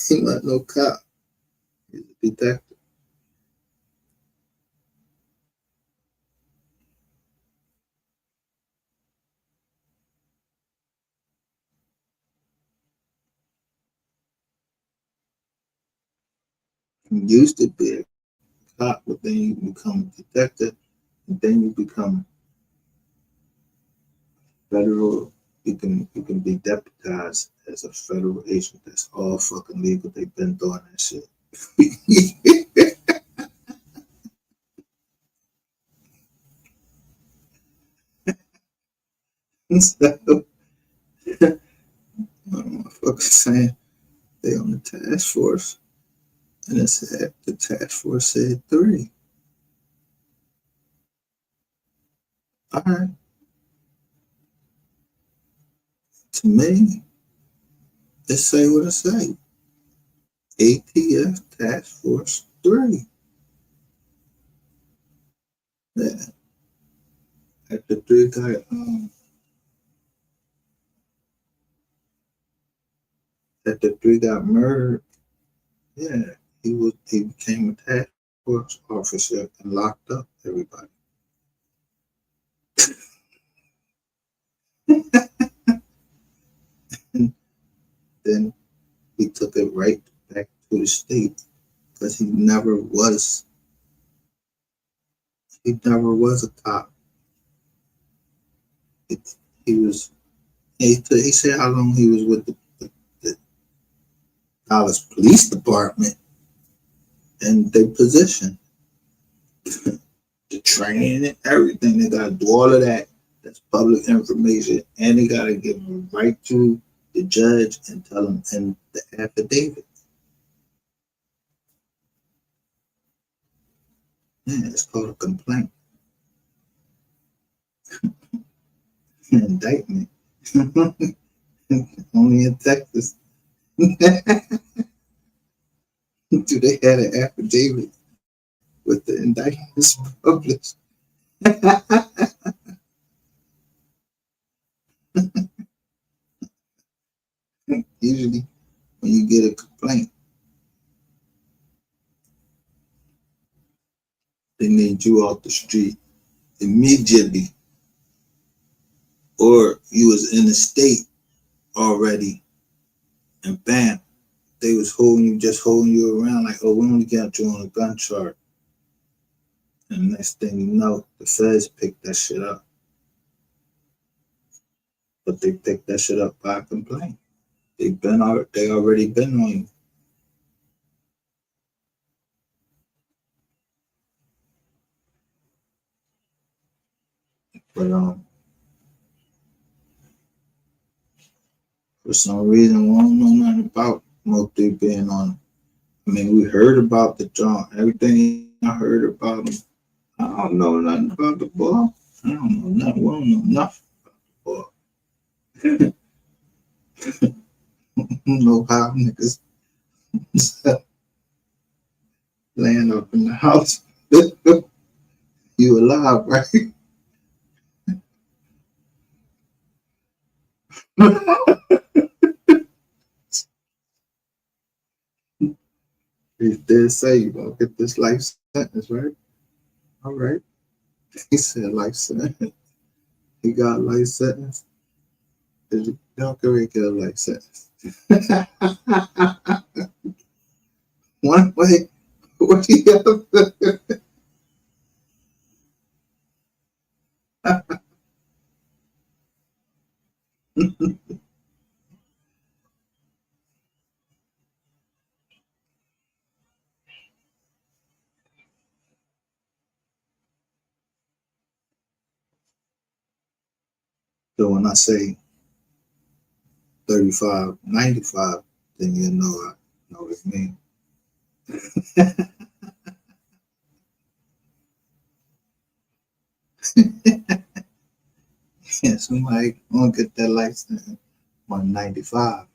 A: He wasn't no cop. He was a detective. He used to be a cop, but then you become a detective, and then you become federal. You can be deputized as a federal agent. That's all fucking legal. They've been doing that shit. So, motherfuckers saying they on the task force, and it said the task force said 3. All right, to me, it say what it say. ATF task force 3. Yeah, at the 3 got at the 3 got murdered. Yeah, he became a task force officer and locked up everybody. And then he took it right back to the state because he never was a cop. It, he was. He said how long he was with the, the, the, Dallas Police Department in their position. The training and everything. They got to do all of that. That's public information. And they got to give them right to the judge and tell them in the affidavit. Yeah, it's called a complaint. Indictment. Only in Texas. Do they have an affidavit with the indictments published? Usually, when you get a complaint, they need you off the street immediately, or you was in the state already, and bam, they was just holding you around like, oh, we only got you on a gun charge. And next thing you know, the feds pick that shit up. But they pick that shit up by a complaint. They already been on you. But for some reason, we don't know nothing about MO3 being on. I mean, we heard about the John, everything I heard about him. I don't know nothing about the boy. I don't know nothing. We don't know nothing about the boy. I don't know how niggas land up in the house. You alive, right? He did say you gonna get this life sentence, right? All right. He said life sentence. He got life sentence. Don't go and get a life sentence. One way or the other. So when I say 35, 95, then you know I know what it means. Yeah, somebody gonna get that license on 95.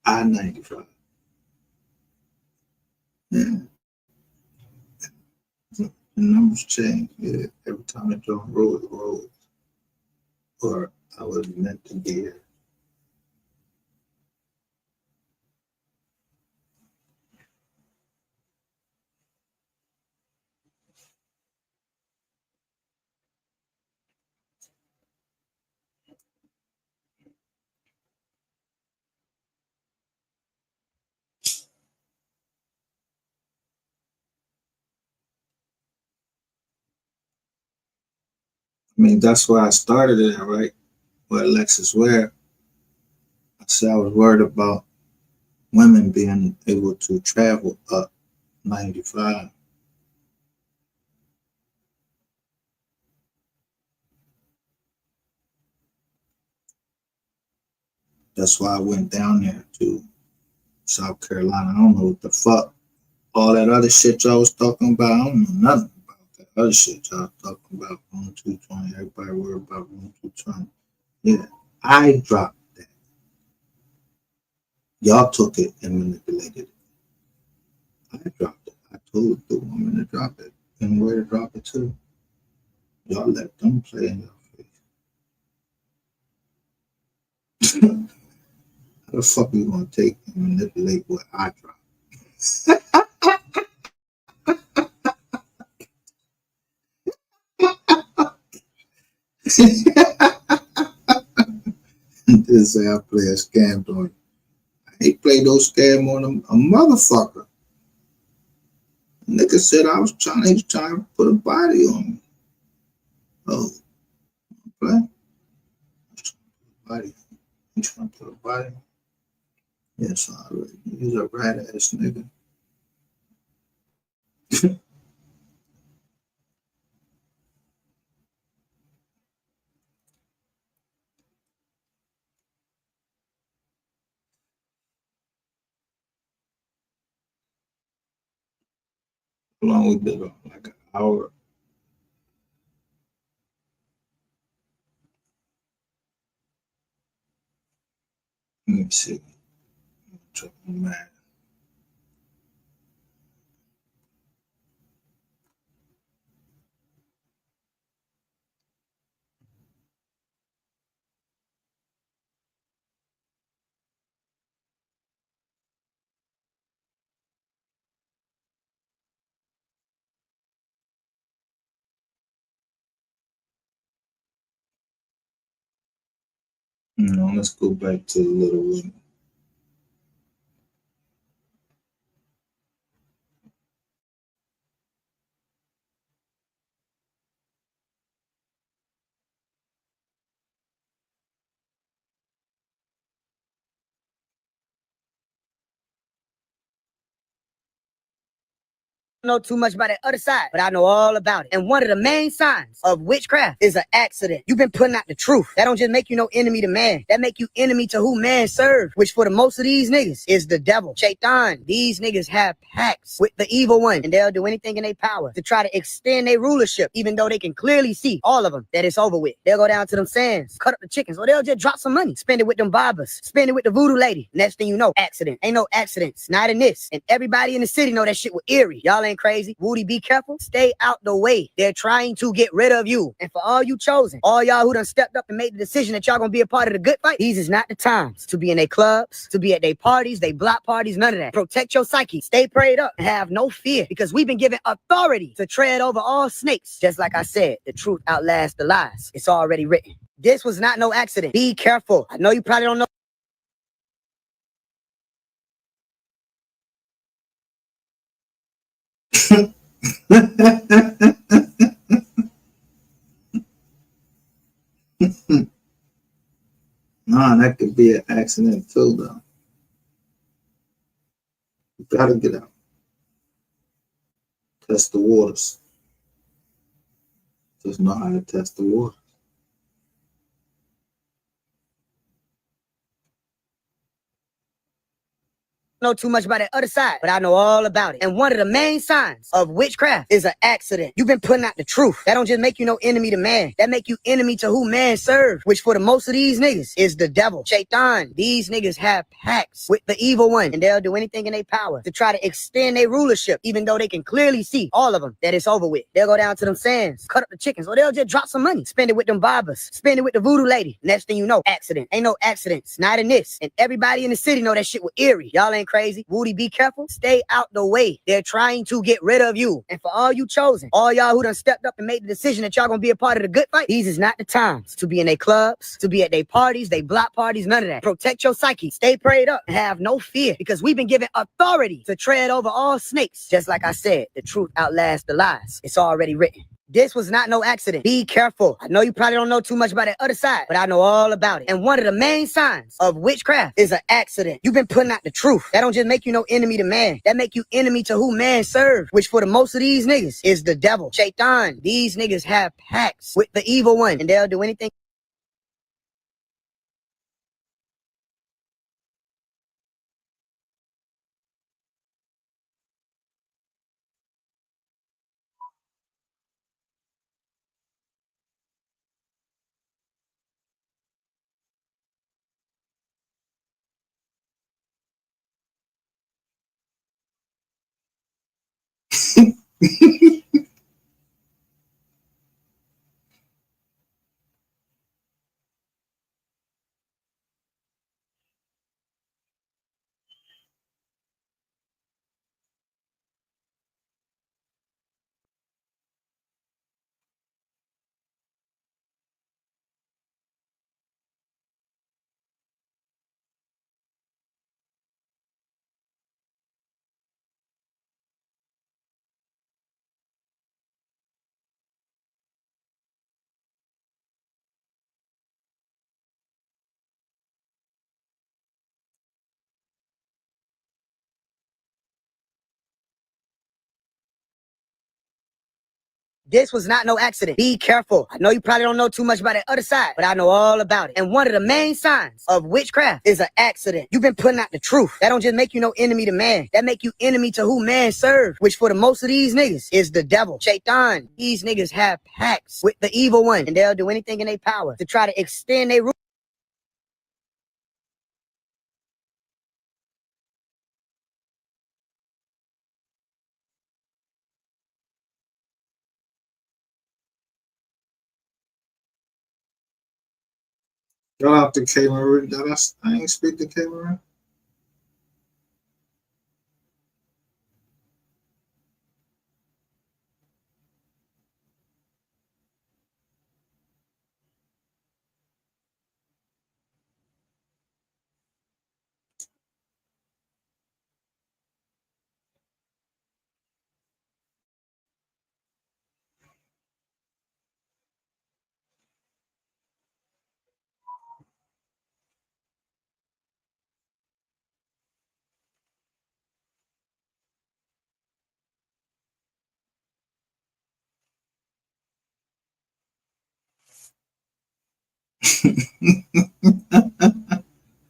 A: I-95. Yeah. The numbers change. Yeah. Every time I drove road, or I was meant to be here. I mean, that's why I started it, right? With Alexis Ware. I said I was worried about women being able to travel up 95. That's why I went down there to South Carolina. I don't know what the fuck. All that other shit y'all was talking about, I don't know nothing about that other shit y'all talking about. Room 220, everybody worried about room 220. Yeah, I dropped that. Y'all took it and manipulated it. I dropped it. I told the woman to drop it and where to drop it to. Y'all let them play in your face. How the fuck you gonna take and manipulate what I dropped? This say I play a scam on you. I ain't play no scam on a motherfucker. Nigga said he was trying to put a body on me. Oh, play? Body. You trying to put a body on me? Yes, already. He's a rat ass nigga. How long we been on? Like an hour. Let me see. Check my man. Let's go back to the Little Women.
E: Know too much about that other side, but I know all about it. And one of the main signs of witchcraft is an accident. You've been putting out the truth. That don't just make you no enemy to man. That make you enemy to who man serve, which for the most of these niggas is the devil. Shaitan. These niggas have pacts with the evil one, and they'll do anything in their power to try to extend their rulership, even though they can clearly see, all of them, that it's over with. They'll go down to them sands, cut up the chickens, or they'll just drop some money, spend it with them barbers, spend it with the voodoo lady. Next thing you know, accident. Ain't no accidents, not in this. And everybody in the city know that shit was eerie. Y'all ain't crazy. Woody, be careful. Stay out the way. They're trying to get rid of you. And for all you chosen, all y'all who done stepped up and made the decision that y'all gonna be a part of the good fight, these is not the times to be in their clubs, to be at their parties, they block parties, none of that. Protect your psyche. Stay prayed up and have no fear, because we've been given authority to tread over all snakes. Just like I said, the truth outlasts the lies. It's already written. This was not no accident. Be careful. I know you probably don't know.
A: Nah, that could be an accident too, though. You gotta get out. Test the waters. Just know how to test the water.
E: Know too much about that other side, but I know all about it. And one of the main signs of witchcraft is an accident. You've been putting out the truth. That don't just make you no enemy to man. That make you enemy to who man serve, which for the most of these niggas is the devil. Shaitan. These niggas have pacts with the evil one, and they'll do anything in their power to try to extend their rulership, even though they can clearly see, all of them, that it's over with. They'll go down to them sands, cut up the chickens, or they'll just drop some money, spend it with them barbers, spend it with the voodoo lady. Next thing you know, accident. Ain't no accidents, not in this. And everybody in the city know that shit was eerie. Y'all ain't crazy. Woody, be careful. Stay out the way. They're trying to get rid of you. And for all you chosen, all y'all who done stepped up and made the decision that y'all gonna be a part of the good fight, these is not the times to be in their clubs, to be at their parties, they block parties, none of that. Protect your psyche. Stay prayed up and have no fear, because we've been given authority to tread over all snakes. Just like I said, the truth outlasts the lies. It's already written. This was not no accident. Be careful. I know you probably don't know too much about that other side, but I know all about it. And one of the main signs of witchcraft is an accident. You've been putting out the truth. That don't just make you no enemy to man. That make you enemy to who man serve, which for the most of these niggas is the devil. Shaitan. These niggas have pacts with the evil one, and they'll do anything. This was not no accident. Be careful. I know you probably don't know too much about that other side, but I know all about it. And one of the main signs of witchcraft is an accident. You've been putting out the truth. That don't just make you no enemy to man. That make you enemy to who man serves, which for the most of these niggas is the devil. Shaitan. These niggas have pacts with the evil one, and they'll do anything in their power to try to extend their rule.
A: Shout out to K Marie. I ain't speak to K Marie.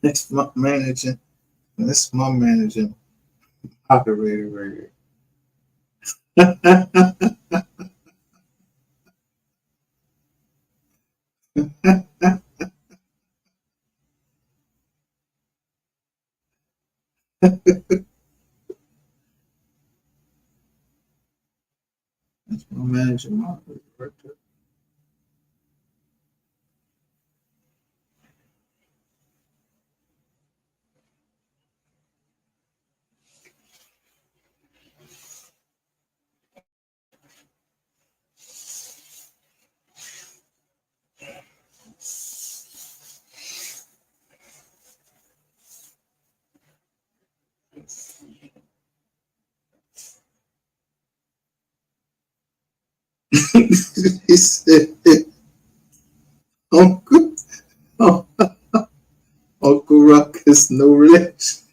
A: That's my manager. That's my manager. Operator right here. That's my manager. Operator right there. He said, Uncle, oh, Uncle Ruckus, no relation.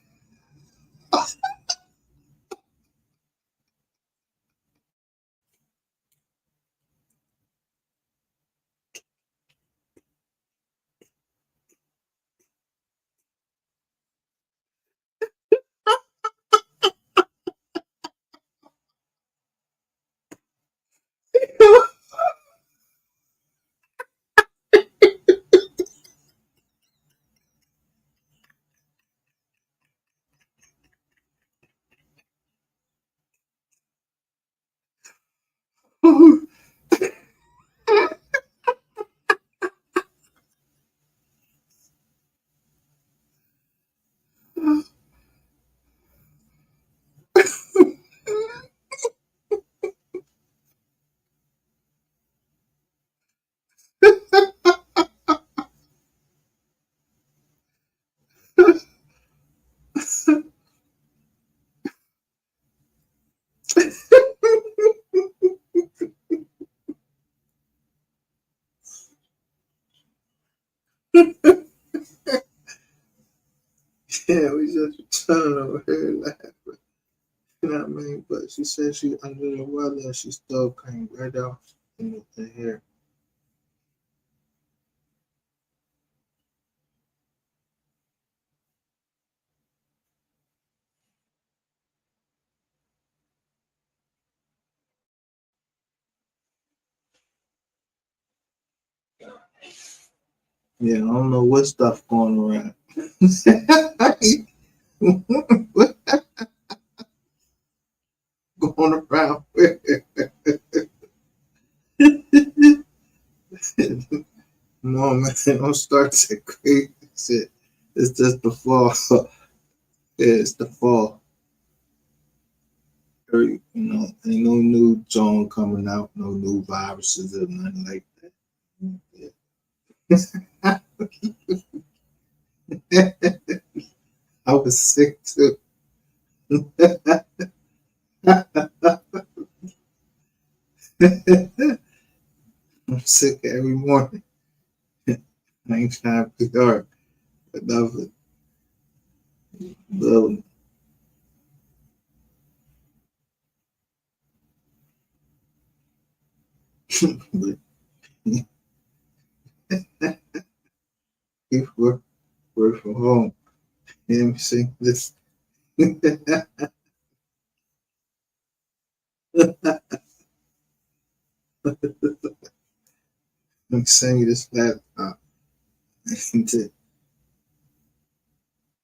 A: Yeah, we just turning over here laughing. You know what I mean? But she said she under the weather and she still came right out in the hair. Yeah, I don't know what stuff going around. What going around? No man, don't start that crazy shit. It's just the fall. Yeah, it's the fall. You know, ain't no new zone coming out, no new viruses or nothing like that. Yeah. I was sick too. I'm sick every morning. I ain't trying to be dark. Enough. Little But if work from home, let me see this. Let me send you this laptop.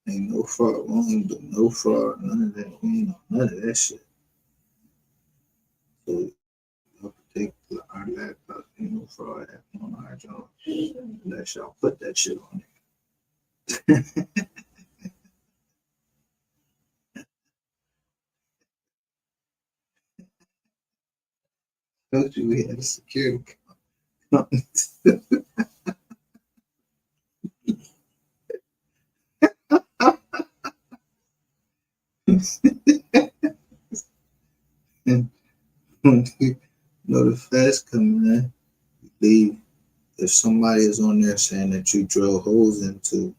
A: Ain't no fraud. We don't do no fraud. None of that. None of that shit. So y'all can take our laptop. Ain't no fraud happening on our job. Unless y'all put that shit on it. Told you we had a security company. And when you know the feds coming in, you leave. If somebody is on there saying that you drill holes into,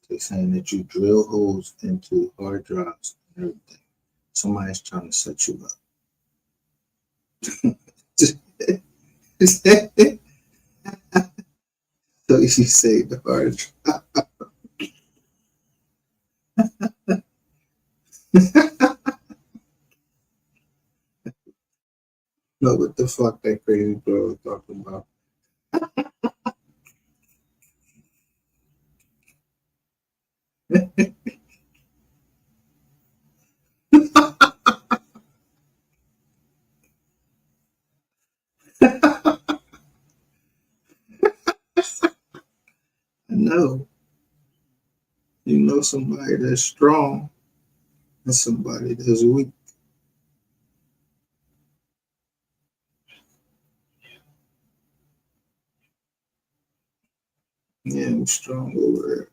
A: they're saying that you drill holes into hard drives and everything. Somebody's trying to set you up. So you say the hard drive. Know what the fuck that crazy girl was talking about. I know. You know somebody that's strong and somebody that's weak. Yeah, I'm strong over there.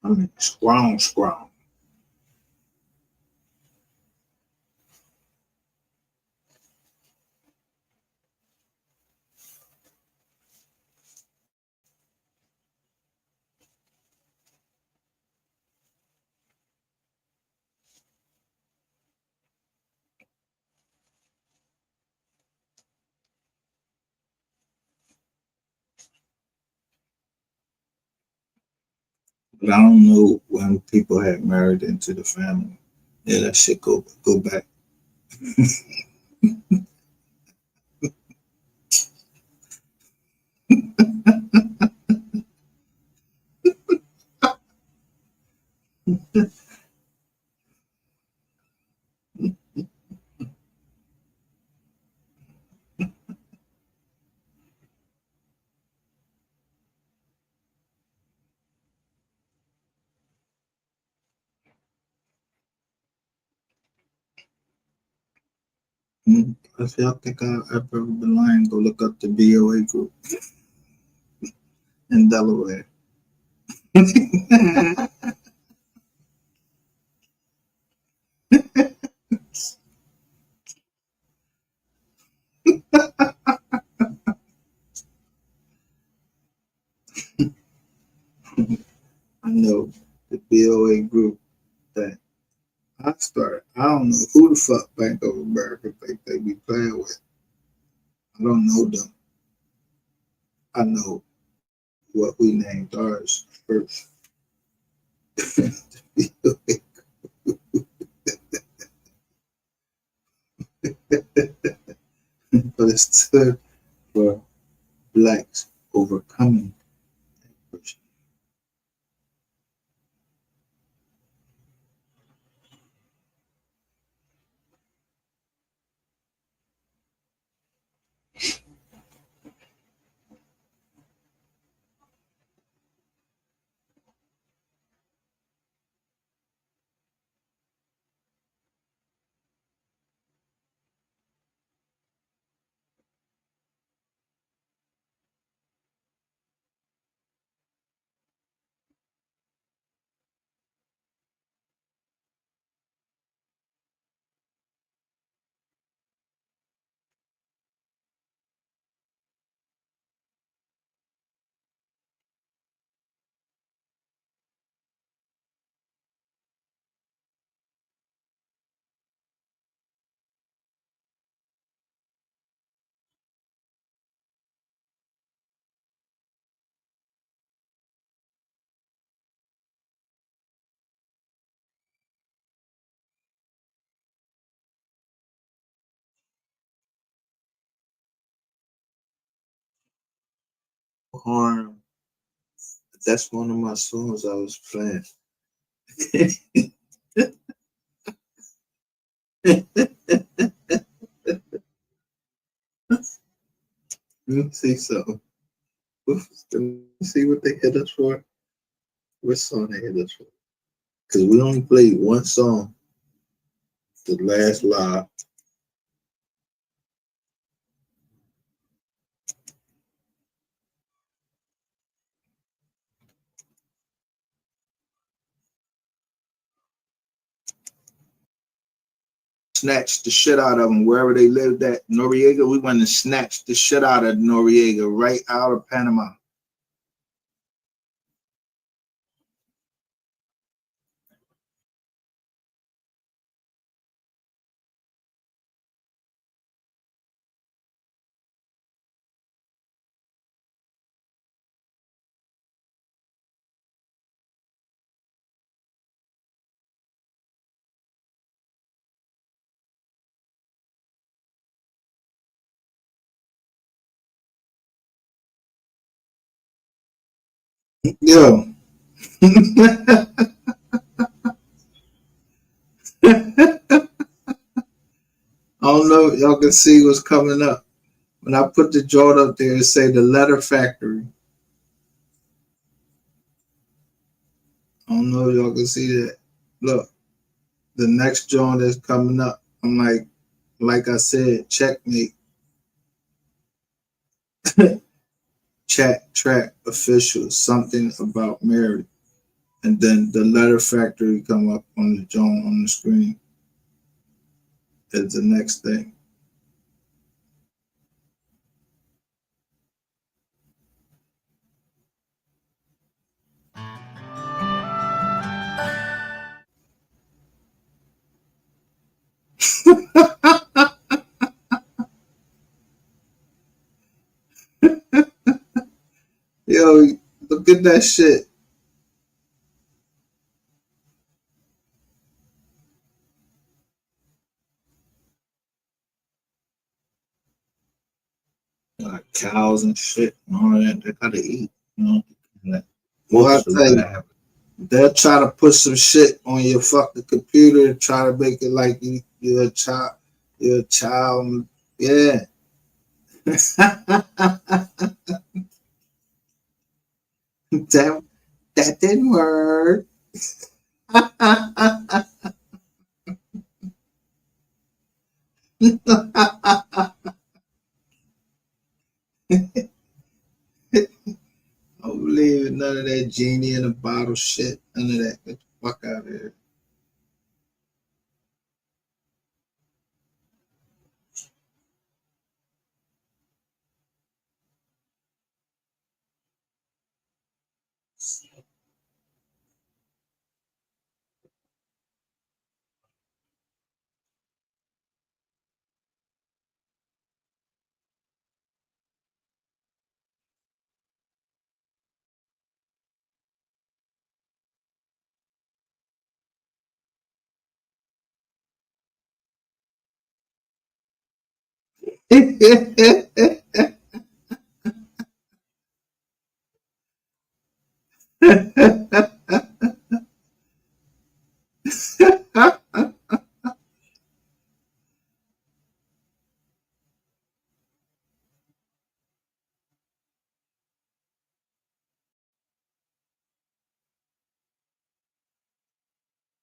A: I mean, strong. But I don't know when people had married into the family. Yeah, that shit go back. If y'all think I've ever been lying, go look up the BOA group in Delaware. I know the BOA group that I started. I don't know who the fuck Bank of America think they be playing with. I don't know them. I know what we named ours first. But it stood for Blacks Overcoming Adversity. Harm. That's one of my songs I was playing. Let me see something. Let me see what they hit us for. What song they hit us for? Because we only played one song, the last live. Snatched the shit out of them wherever they lived at. Noriega, we went and snatched the shit out of Noriega right out of Panama. Yo. I don't know if y'all can see what's coming up. When I put the joint up there, it say the Letter Factory. I don't know if y'all can see that. Look, the next joint that's coming up. I'm like I said, checkmate. Chat track official, something about Mary. And then the Letter Factory come up on the joint on the screen. Is the next thing. Yo, look at that shit. Like cows and shit and all that. They gotta eat, you know. Well, I tell you, they'll try to put some shit on your fucking computer and try to make it like you're a child. You're a child. Yeah. that didn't work. I don't believe in none of that genie in a bottle shit. None of that. Get the fuck out of here.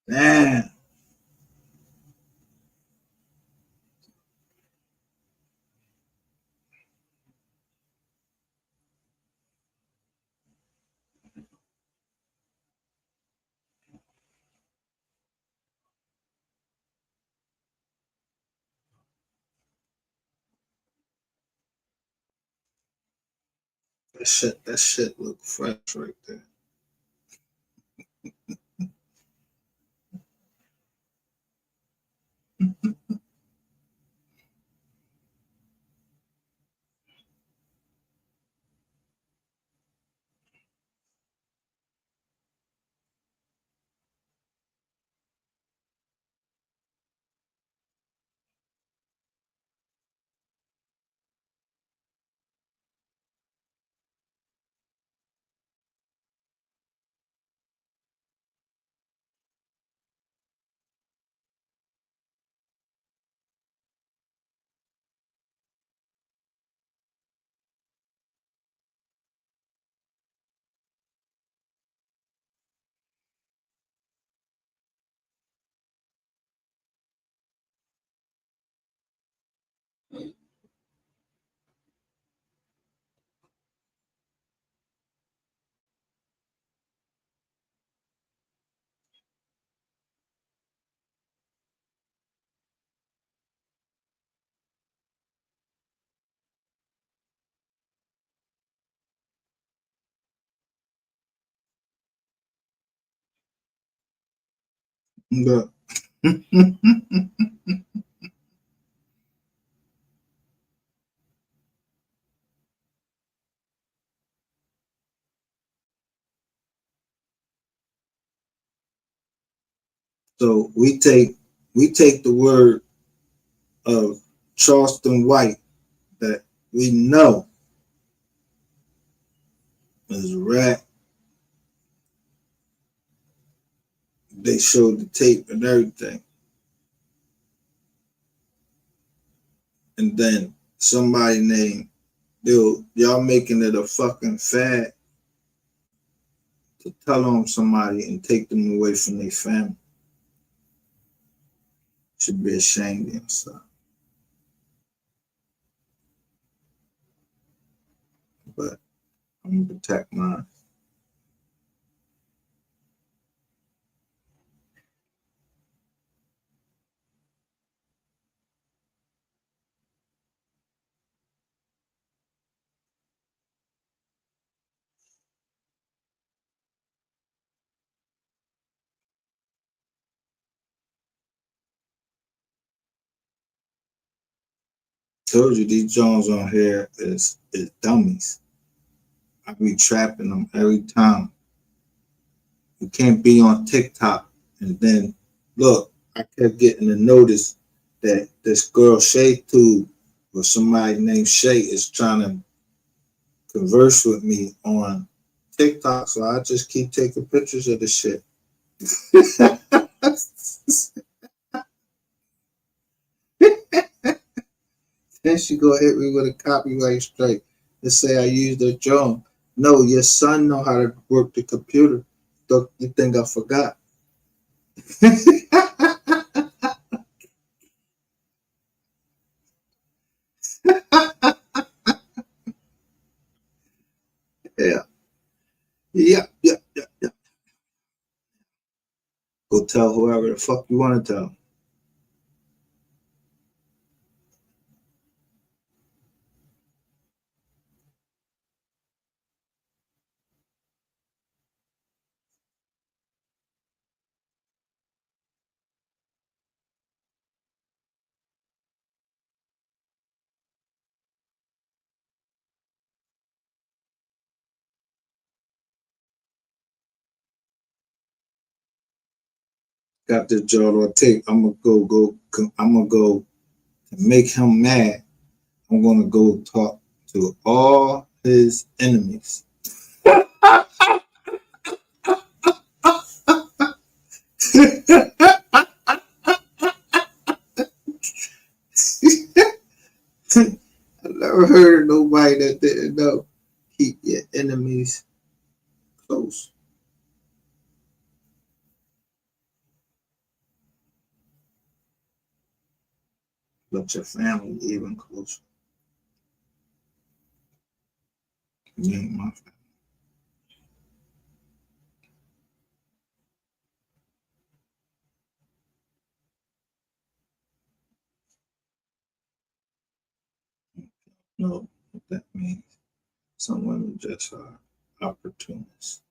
A: Man. That shit look fresh right there. Look. So we take the word of Charleston White that we know is rat. They showed the tape and everything. And then somebody named, y'all making it a fucking fad to tell on somebody and take them away from their family. Should be ashamed of yourself. But I'm gonna protect mine. Told you these Jones on here is dummies. I be trapping them every time. You can't be on TikTok and then look. I kept getting a notice that this girl Shay Tube or somebody named Shay is trying to converse with me on TikTok, so I just keep taking pictures of the shit. Then she go hit me with a copyright strike and say I used her John. No, your son know how to work the computer. Don't you think I forgot? Yeah. Yeah. Go tell whoever the fuck you want to tell. Got this jaw on tape. I'm gonna go to make him mad. I'm gonna go talk to all his enemies. I never heard of nobody that didn't know. Keep your enemies close, but your family even closer. You ain't my family. Know what that means. Some women just are opportunists.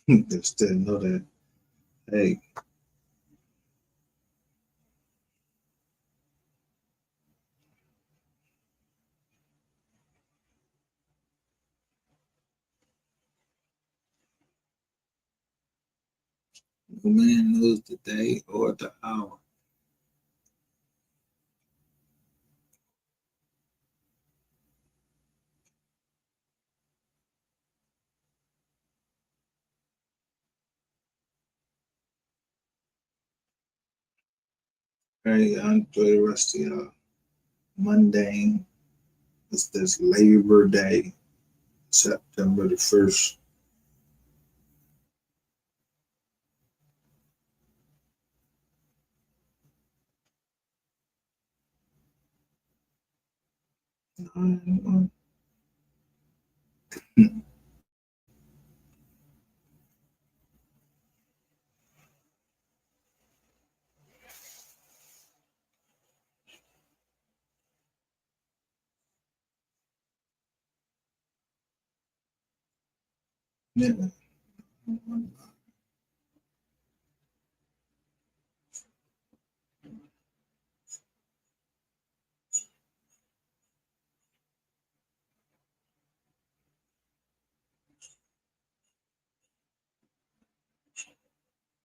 A: They still know that. Hey, no man knows the day or the hour. Hey, enjoy the rest of y'all. Mundane. It's this Labor Day, September the 1st. Yeah.